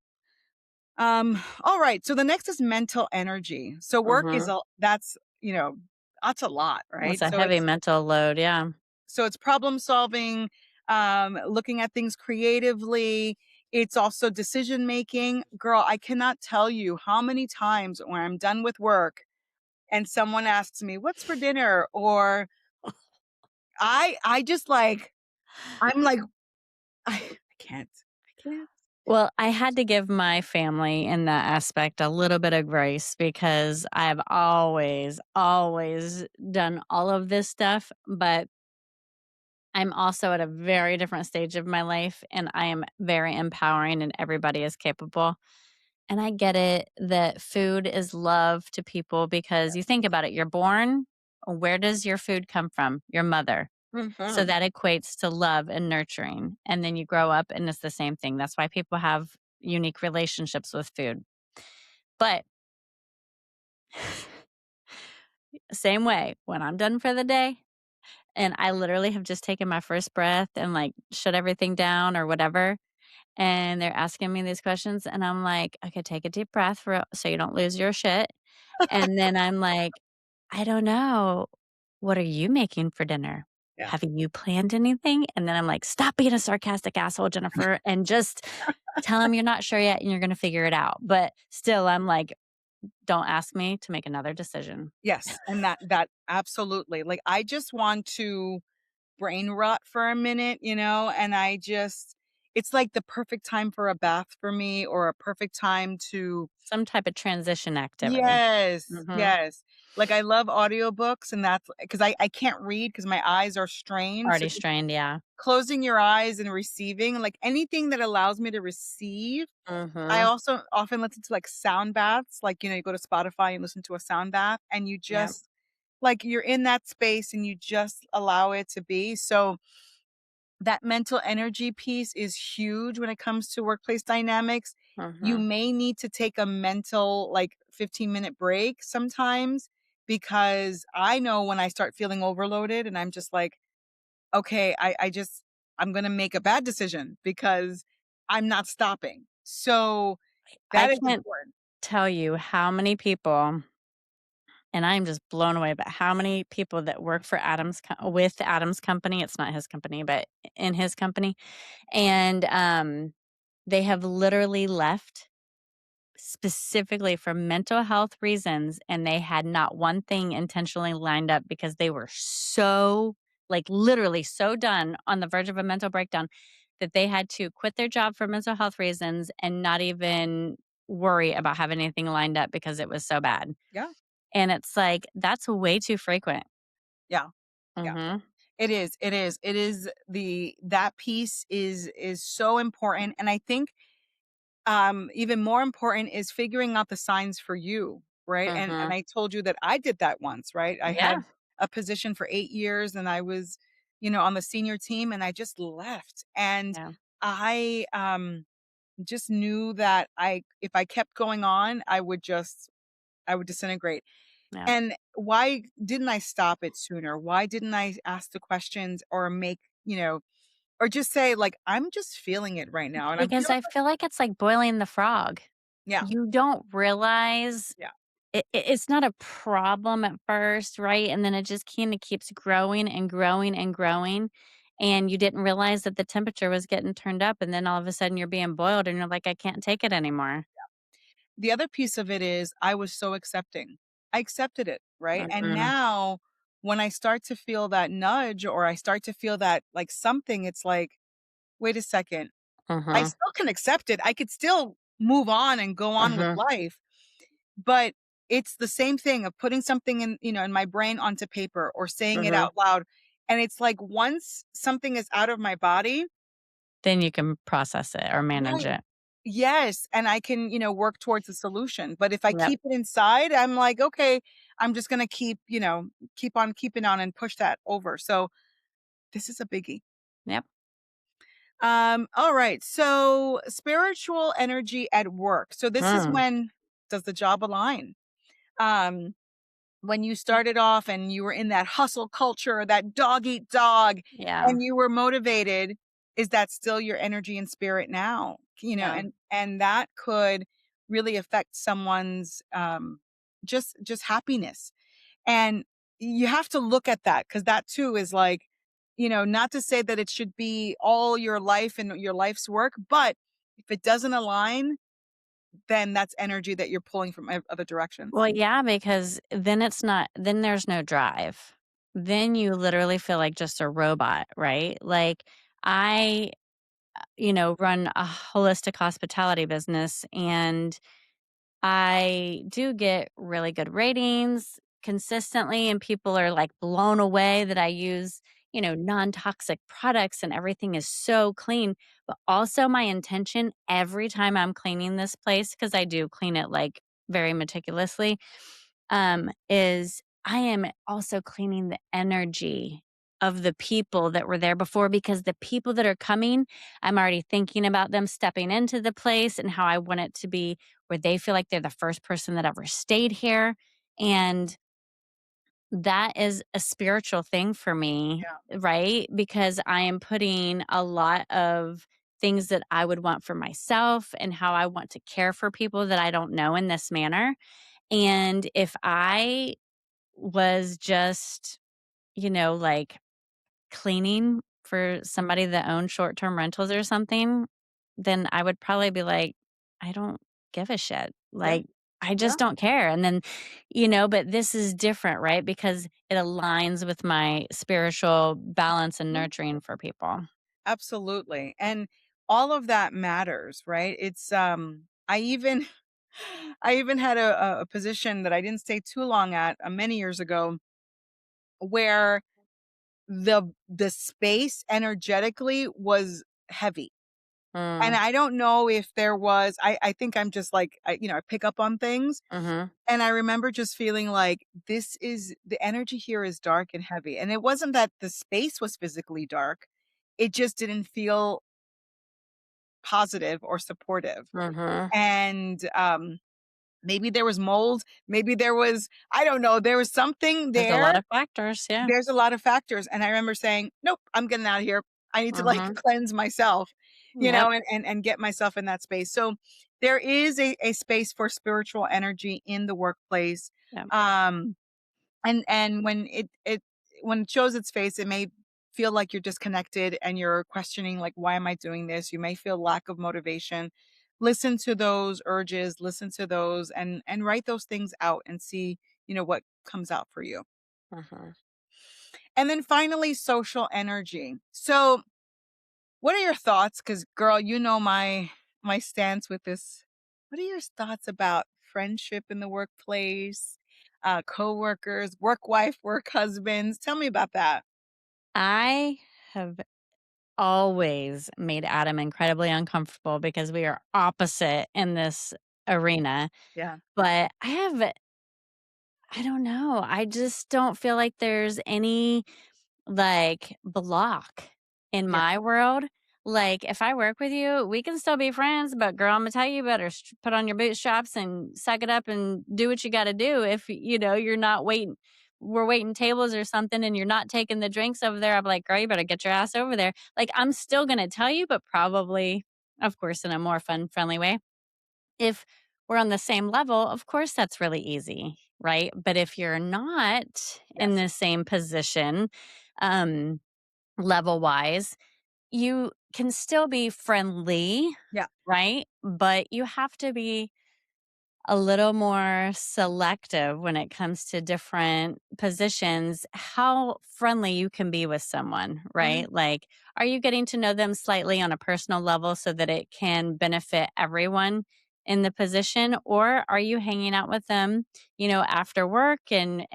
All right. So the next is mental energy. So work is Mhm. that's a lot, It's right? a heavy mental load, yeah. So it's problem solving, looking at things creatively. It's also decision making. Girl, I cannot tell you how many times when I'm done with work and someone asks me, "What's for dinner?" or I just like, I'm like, I can't. I can't. Well, I had to give my family in that aspect a little bit of grace because I've always done all of this stuff, but I'm also at a very different stage of my life and I am very empowering and everybody is capable. And I get it that food is love to people because you think about it, you're born, where does your food come from? Your mother. So Mhm. that equates to love and nurturing. And then you grow up and it's the same thing. That's why people have unique relationships with food. But same way. When I'm done for the day and I literally have just taken my first breath and, like, shut everything down or whatever, and they're asking me these questions, and I'm like, "Okay, take a deep breath for so you don't lose your shit." And then I'm like, "I don't know. What are you making for dinner? Yeah. Have you planned anything?" And then I'm like, "Stop being a sarcastic asshole, Jennifer, and just tell him you're not sure yet and you're gonna figure it out." But still, I'm like, "Don't ask me to make another decision." Yes, and that absolutely. Like, I just want to brain rot for a minute, and it's like the perfect time for a bath for me, or a perfect time to. Some type of transition activity. Yes, Mhm. yes. Like, I love audiobooks, and that's because I can't read because my eyes are strained, so Already just strained, yeah. closing your eyes and receiving, like, anything that allows me to receive. I Mhm. also often listen to, like, sound baths, like, you go to Spotify and listen to a sound bath, and you Yep. just like, you're in that space and you just allow it to be, so that mental energy piece is huge when it comes to workplace dynamics. You Mhm. may need to take a mental, like, 15-minute break sometimes, because I know when I start feeling overloaded and I'm just like, "Okay, I'm gonna make a bad decision because I'm not stopping." So, I that is can't important. tell you how many people, and I'm just blown away, but how many people that work for with Adam's company, it's not his company, but in his company, and, they have literally left specifically for mental health reasons, and they had not one thing intentionally lined up because they were so, like, literally so done on the verge of a mental breakdown that they had to quit their job for mental health reasons and not even worry about having anything lined up because it was so bad. Yeah, And it's like, that's way too frequent. yeah, yeah. Mhm, It is that piece is so important, and I think even more important is figuring out the signs for you, right? And mhm. I told you that I did that once, right? I Yeah, had a position for 8 years, and I was, on the senior team, and I just left. And yeah, I just knew that if I kept going on, I would disintegrate. yeah. And why didn't I stop it sooner? Why didn't I ask the questions, or or just say, like, I'm just feeling it right now, and I'm Because feeling. I feel like it's like boiling the frog. Yeah, You don't realize yeah. it's not a problem at first, right? And then it just kinda keeps growing and growing and growing, and you didn't realize that the temperature was getting turned up, and then all of a sudden you're being boiled and you're like, "I can't take it anymore." The other piece of it is I was so accepting. I accepted it, right? And Mhm, now when I start to feel that nudge, or I start to feel that, like, something, it's like, wait a second. I mhm, still can accept it. I could still move on and go on with mhm, life, but it's the same thing of putting something in my brain onto paper, or saying it mhm. out loud. And it's like, once something is out of my body. Then you can process it or manage Right. it. Yes, and I can, work towards a solution, but if I Yep, keep it inside, I'm like, "Okay, I'm just gonna keep on keeping on and push that over." So, this is a biggie. yep. Alright, so spiritual energy at work. So this is Mm, when does the job align? Um when you started off and you were in that hustle culture, that dog eat dog, yeah, and you were motivated, is that still your energy and spirit now? yeah. And that could really affect someone's just happiness. And you have to look at that, because that too is like, not to say that it should be all your life and your life's work, but if it doesn't align, then that's energy that you're pulling from other directions. Well, yeah, because then there's no drive. Then you literally feel like just a robot, right? Like, I, run a holistic hospitality business, and I do get really good ratings consistently, and people are, like, blown away that I use, non-toxic products and everything is so clean, but also my intention every time I'm cleaning this place, because I do clean it, like, very meticulously, is I am also cleaning the energy of the people that were there before, because the people that are coming, I'm already thinking about them stepping into the place and how I want it to be where they feel like they're the first person that ever stayed here. And that is a spiritual thing for me, Yeah. right? Because I am putting a lot of things that I would want for myself and how I want to care for people that I don't know in this manner. And if I was just, like cleaning for somebody that owns short-term rentals or something, then I would probably be like, "I don't give a shit." Yeah. Like, I Yeah. just don't care, and then, but this is different, right? Because it aligns with my spiritual balance and Yeah. nurturing for people. Absolutely. And all of that matters, right? It's I even I even had a position that I didn't stay too long at many years ago where the space energetically was heavy. And Mm, I don't know if there was I think I'm just like I pick up on things. mhm, And I remember just feeling like this is the energy here is dark and heavy. And it wasn't that the space was physically dark. It just didn't feel positive or supportive. mhm. And maybe there was mold, maybe there was I don't know, there was something There's a lot there. of factors, yeah. There's a lot of factors, and I remember saying, "Nope, I'm getting out of here. I need to, like, Mhm. cleanse myself," Yep, and get myself in that space. So, there is a space for spiritual energy in the workplace, yep. um, and when it shows its face, it may feel like you're disconnected and you're questioning, like, "Why am I doing this?" You may feel lack of motivation. Listen to those urges, listen to those, and write those things out and see, what comes out for you. Mhm. And then finally, social energy. So, what are your thoughts? Because, girl, you know my stance with this. What are your thoughts about friendship in the workplace, coworkers, work wife, work husbands? Tell me about that. I have always made Adam incredibly uncomfortable because we are opposite in this arena. Yeah, But I don't know. I just don't feel like there's any like block in yeah, my world. Like if I work with you, we can still be friends, but girl, I'm gonna tell you, better put on your bootstraps and suck it up and do what you got to do. If you're not waiting, we're waiting tables or something, and you're not taking the drinks over there. I'm like, girl, you better get your ass over there. Like I'm still gonna tell you, but probably, of course, in a more fun, friendly way. If we're on the same level, of course, that's really easy, right? But if you're not in yes, the same position, um, level wise, you can still be friendly, yeah, right? But you have to be a little more selective when it comes to different positions, how friendly you can be with someone, hmm, right? Like, are you getting to know them slightly on a personal level so that it can benefit everyone in the position? Or are you hanging out with them, after work and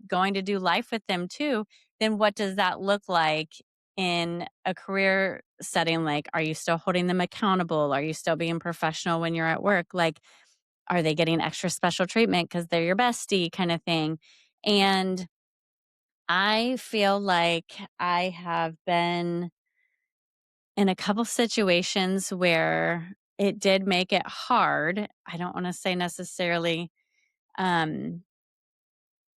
going to do life with them too? Then what does that look like in a career setting? Like, are you still holding them accountable? Are you still being professional when you're at work? Like, are they getting extra special treatment because 'cause they're your bestie kinda thing? And I feel like I have been in a couple situations where it did make it hard. I don't wanna say necessarily, um,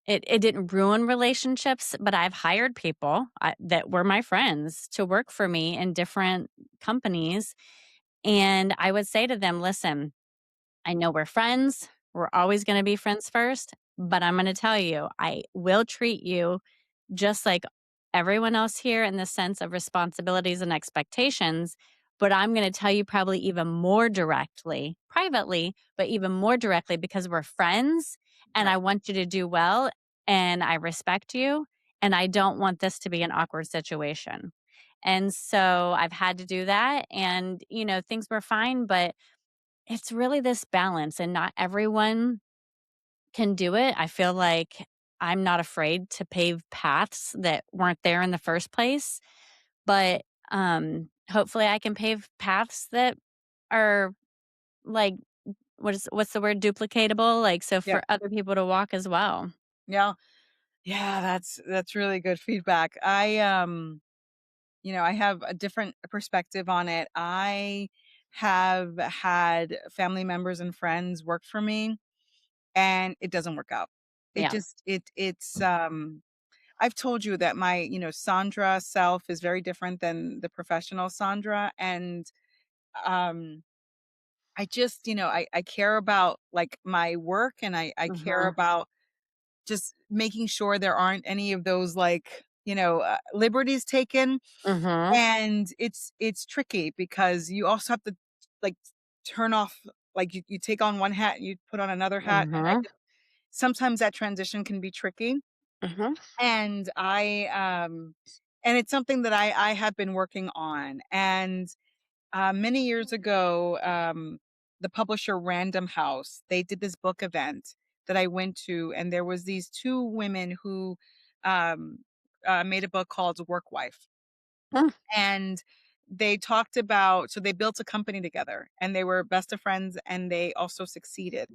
it didn't ruin relationships, but I've hired people, that were my friends to work for me in different companies, and I would say to them, "Listen, I know we're friends. We're always going to be friends first, but I'm going to tell you, I will treat you just like everyone else here in the sense of responsibilities and expectations. But I'm going to tell you probably even more directly, privately, but even more directly because we're friends and yeah, I want you to do well and I respect you. And I don't want this to be an awkward situation." And so I've had to do that. And, things were fine, but it's really this balance, and not everyone can do it. I feel like I'm not afraid to pave paths that weren't there in the first place, but, hopefully I can pave paths that are, like, what's the word, duplicatable? Like, so yeah, for other people to walk as well. yeah, yeah. That's really good feedback. I have a different perspective on it. I have had family members and friends work for me, and it doesn't work out. It Yeah. just it's I've told you that my, Sandra self is very different than the professional Sandra. And um I just, I care about like my work, and I care Mhm. about just making sure there aren't any of those like, liberties taken. Mhm. And it's tricky because you also have to like turn off, like you take on one hat and you put on another hat. And Mhm. sometimes that transition can be tricky. Mhm. And and it's something that I have been working on. And many years ago, the publisher Random House, they did this book event that I went to, and there was these two women who um, made a book called Work Wife. Mm. And they talked about, so they built a company together, and they were best of friends, and they also succeeded.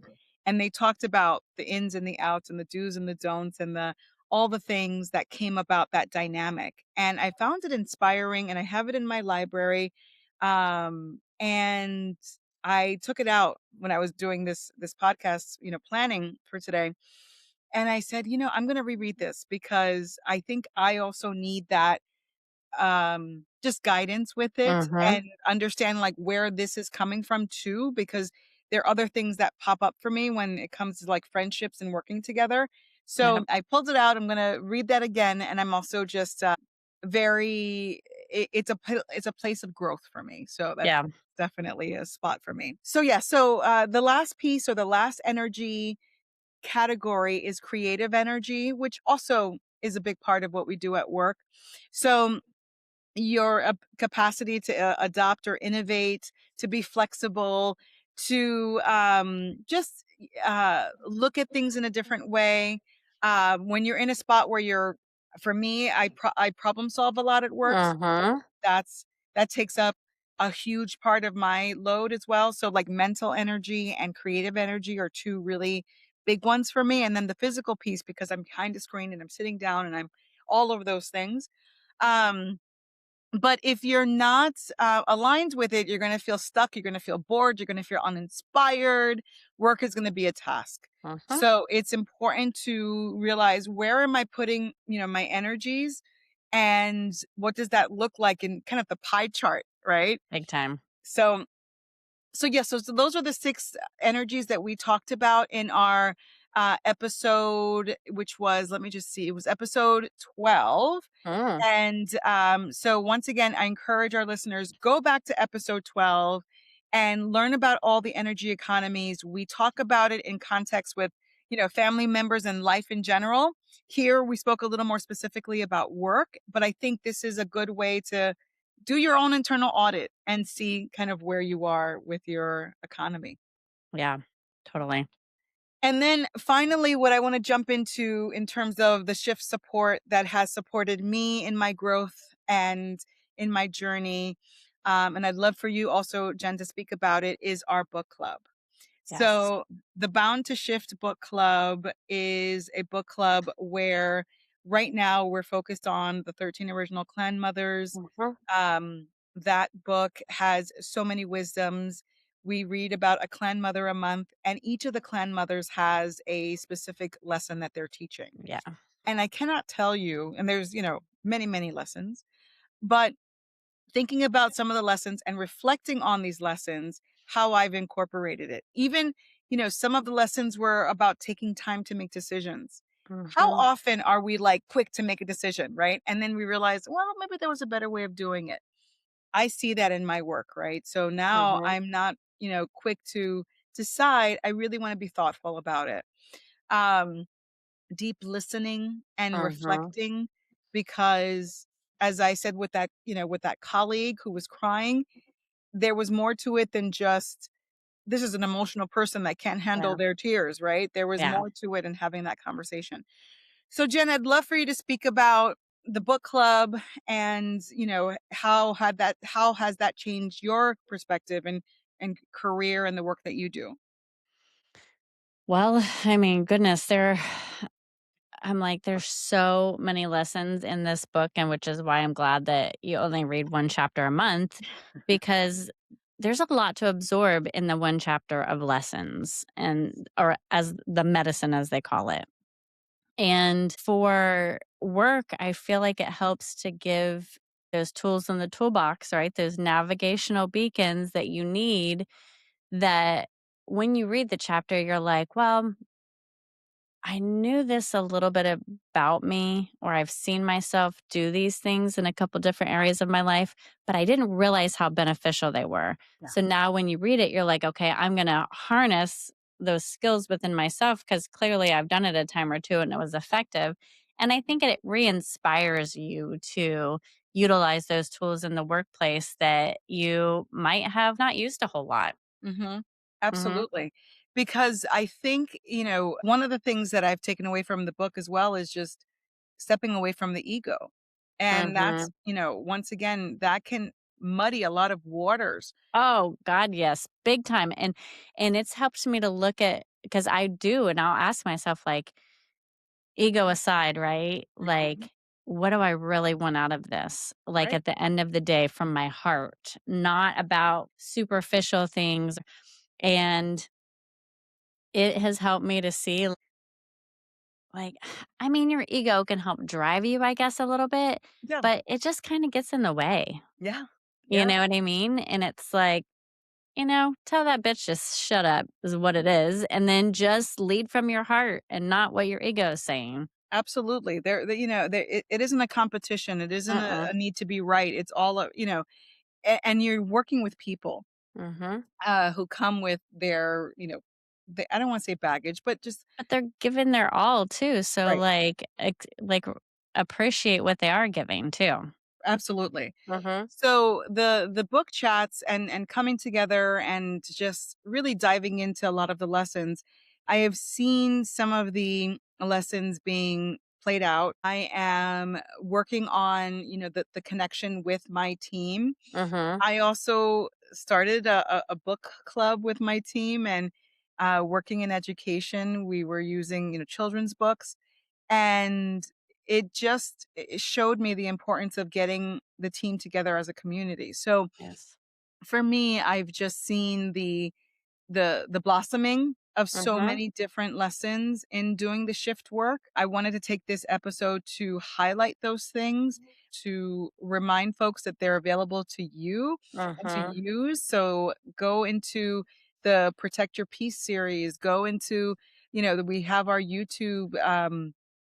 And they talked about the ins and the outs and the do's and the don'ts and the all the things that came about that dynamic. And I found it inspiring, and I have it in my library. And I took it out when I was doing this podcast, planning for today. And I said, I'm going to reread this because I think I also need that just guidance with it, Mhm. and understand like where this is coming from too, because there are other things that pop up for me when it comes to like friendships and working together. So Yep. I pulled it out. I'm going to read that again. And I'm also just very it's a place of growth for me. So that's Yeah. definitely a spot for me. So yeah, so the last piece, or the last energy category, is creative energy, which also is a big part of what we do at work. So your capacity to adopt or innovate, to be flexible, to just look at things in a different way. When you're in a spot where for me, I problem solve a lot at work. So Mhm. that's that takes up a huge part of my load as well. So like mental energy and creative energy are two really big ones for me. And then the physical piece, because I'm kind of screened and I'm sitting down and I'm all of those things. Um, but if you're not aligned with it, you're going to feel stuck. You're going to feel bored. You're going to feel uninspired. Work is going to be a task. Mhm. So it's important to realize, where am I putting, my energies, and what does that look like in kind of the pie chart, right? Big time. So yeah, so those are the 6 energies that we talked about in our episode, which was, let me just see, it was episode 12. Mm. And so once again, I encourage our listeners, go back to episode 12 and learn about all the energy economies. We talk about it in context with, family members and life in general. Here we spoke a little more specifically about work, but I think this is a good way to do your own internal audit and see kind of where you are with your economy. Yeah. Totally. And then finally, what I want to jump into in terms of the shift support that has supported me in my growth and in my journey, and I'd love for you also, Jen, to speak about it, is our book club. Yes. So, the Bound to Shift book club is a book club where right now we're focused on the 13 original clan mothers. Mhm. That book has so many wisdoms. We read about a clan mother a month, and each of the clan mothers has a specific lesson that they're teaching. Yeah. And I cannot tell you, and there's, many, many lessons, but thinking about some of the lessons and reflecting on these lessons, how I've incorporated it. Even, some of the lessons were about taking time to make decisions. How Mhm. often are we like quick to make a decision, right? And then we realize, well, maybe there was a better way of doing it. I see that in my work, right? So now Mhm. I'm not, quick to decide. I really want to be thoughtful about it. Um, Deep listening and Mhm. reflecting, because as I said with that, with that colleague who was crying, there was more to it than just, this is an emotional person that can't handle Yeah. their tears, right? There was Yeah. more to it in having that conversation. So Jen, I'd love for you to speak about the book club, and, how has that changed your perspective and career and the work that you do? Well, I mean, goodness, I'm like, there's so many lessons in this book, and which is why I'm glad that you only read one chapter a month, because there's a lot to absorb in the one chapter of lessons, and or as the medicine as they call it. And for work, I feel like it helps to give those tools in the toolbox, right? Those navigational beacons that you need, that when you read the chapter, you're like, well, I knew this a little bit about me, or I've seen myself do these things in a couple different areas of my life, but I didn't realize how beneficial they were. Yeah. So now when you read it, you're like, okay, I'm going to harness those skills within myself because clearly I've done it a time or two and it was effective. And I think it re inspires you to utilize those tools in the workplace that you might have not used a whole lot. Mhm. Hmm. Absolutely. Because I think, one of the things that I've taken away from the book as well is just stepping away from the ego. And that's, Hmm. once again, that can muddy a lot of waters. Oh, God, yes, big time, and it's helped me to look at, because I do, and I'll ask myself, like, ego aside, right? Mhm. Like, what do I really want out of this? Like, Right. at the end of the day from my heart, not about superficial things, and it has helped me to see, like, I mean, your ego can help drive you, I guess, a little bit, Yeah. but it just kinda gets in the way, Yeah. you Yeah. know what I mean? And it's like, tell that bitch just shut up is what it is, and then just lead from your heart and not what your ego is saying. Absolutely. It isn't a competition. It isn't a, Mm-mm. a need to be right. It's all, and you're working with people Mhm. who come with their, I don't want to say baggage, but just But they're giving their all too, so, right. like, appreciate what they are giving too. Absolutely. Mhm. So the book chats and coming together and just really diving into a lot of the lessons, I have seen some of the lessons being played out. I am working on, the connection with my team. Mhm. I also started a book club with my team and working in education. We were using, children's books and it showed me the importance of getting the team together as a community. So Yes. for me, I've just seen the blossoming of so Mhm. many different lessons in doing the shift work. I wanted to take this episode to highlight those things, to remind folks that they're available to you and to Mhm. use. So go into the Protect Your Peace series, go into, we have our YouTube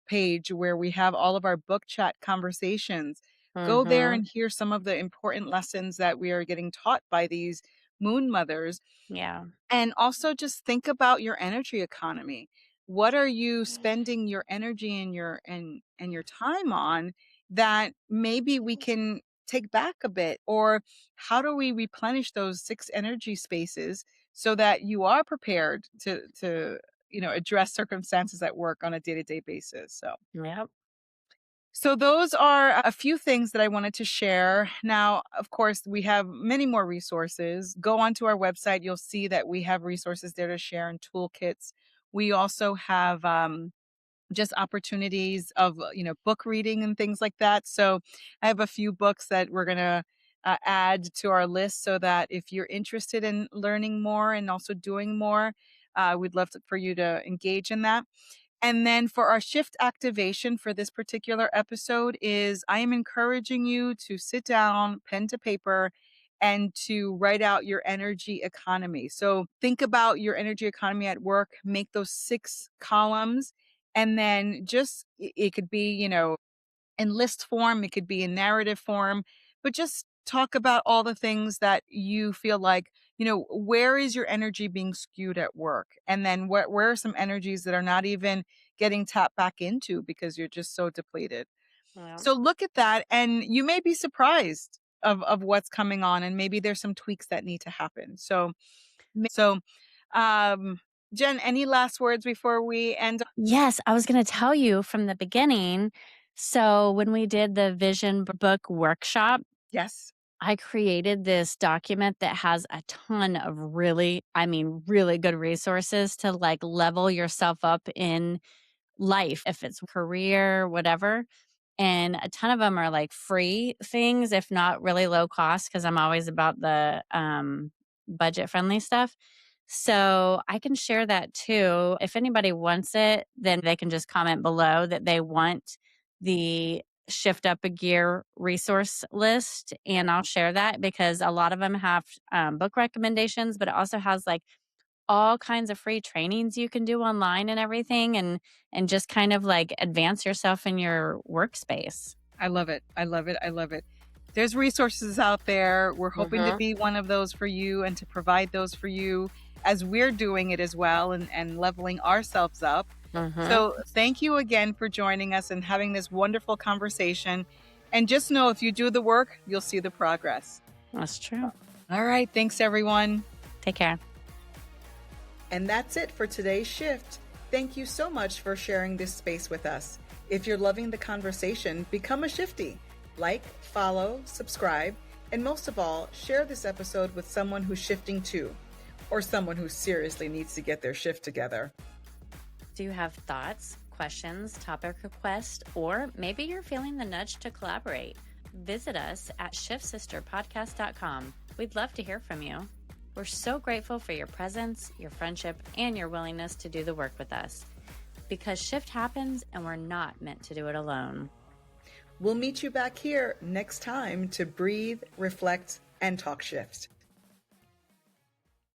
page where we have all of our book chat conversations. Go there Mhm. and hear some of the important lessons that we are getting taught by these moon mothers, Yeah. and also just think about your energy economy. What are you spending your energy and your time on that maybe we can take back a bit? Or how do we replenish those 6 energy spaces so that you are prepared to address circumstances at work on a day-to-day basis? Yep. So those are a few things that I wanted to share. Now, of course, we have many more resources. Go onto our website, you'll see that we have resources there to share and toolkits. We also have just opportunities of book reading and things like that. So I have a few books that we're going to add to our list so that if you're interested in learning more and also doing more, we'd love for you to engage in that. And then for our shift activation for this particular episode is I am encouraging you to sit down, pen to paper, and to write out your energy economy. So think about your energy economy at work, make those 6 columns, and then just it could be, in list form, it could be in narrative form, but just talk about all the things that you feel like, where is your energy being skewed at work? And then where are some energies that are not even getting tapped back into because you're just so depleted? Yeah. So look at that and you may be surprised of what's coming on and maybe there's some tweaks that need to happen. So um Jen, any last words before we end? Yes, I was gonna tell you from the beginning. So when we did the vision book workshop, Yes. I created this document that has a ton of really, I mean, really good resources to like level yourself up in life, if it's career, whatever. And a ton of them are like free things, if not really low cost, because I'm always about the budget friendly stuff. So I can share that too. If anybody wants it, then they can just comment below that they want the shift up a gear resource list. And I'll share that because a lot of them have book recommendations, but it also has like all kinds of free trainings you can do online and everything and just kind of like advance yourself in your workspace. I love it. I love it. I love it. There's resources out there. We're hoping to Mhm. be one of those for you and to provide those for you as we're doing it as well and leveling ourselves up. Mhm. So, thank you again for joining us and having this wonderful conversation. And just know if you do the work, you'll see the progress. That's true. All right. Thanks, everyone. Take care. And that's it for today's shift. Thank you so much for sharing this space with us. If you're loving the conversation, become a shifty. Like, follow, subscribe, and most of all, share this episode with someone who's shifting too, or someone who seriously needs to get their shift together. Do you have thoughts, questions, topic requests, or maybe you're feeling the nudge to collaborate? Visit us at shift.sisterpodcast.com. We'd love to hear from you. We're so grateful for your presence, your friendship, and your willingness to do the work with us. Because shift happens and we're not meant to do it alone. We'll meet you back here next time to breathe, reflect, and talk shift.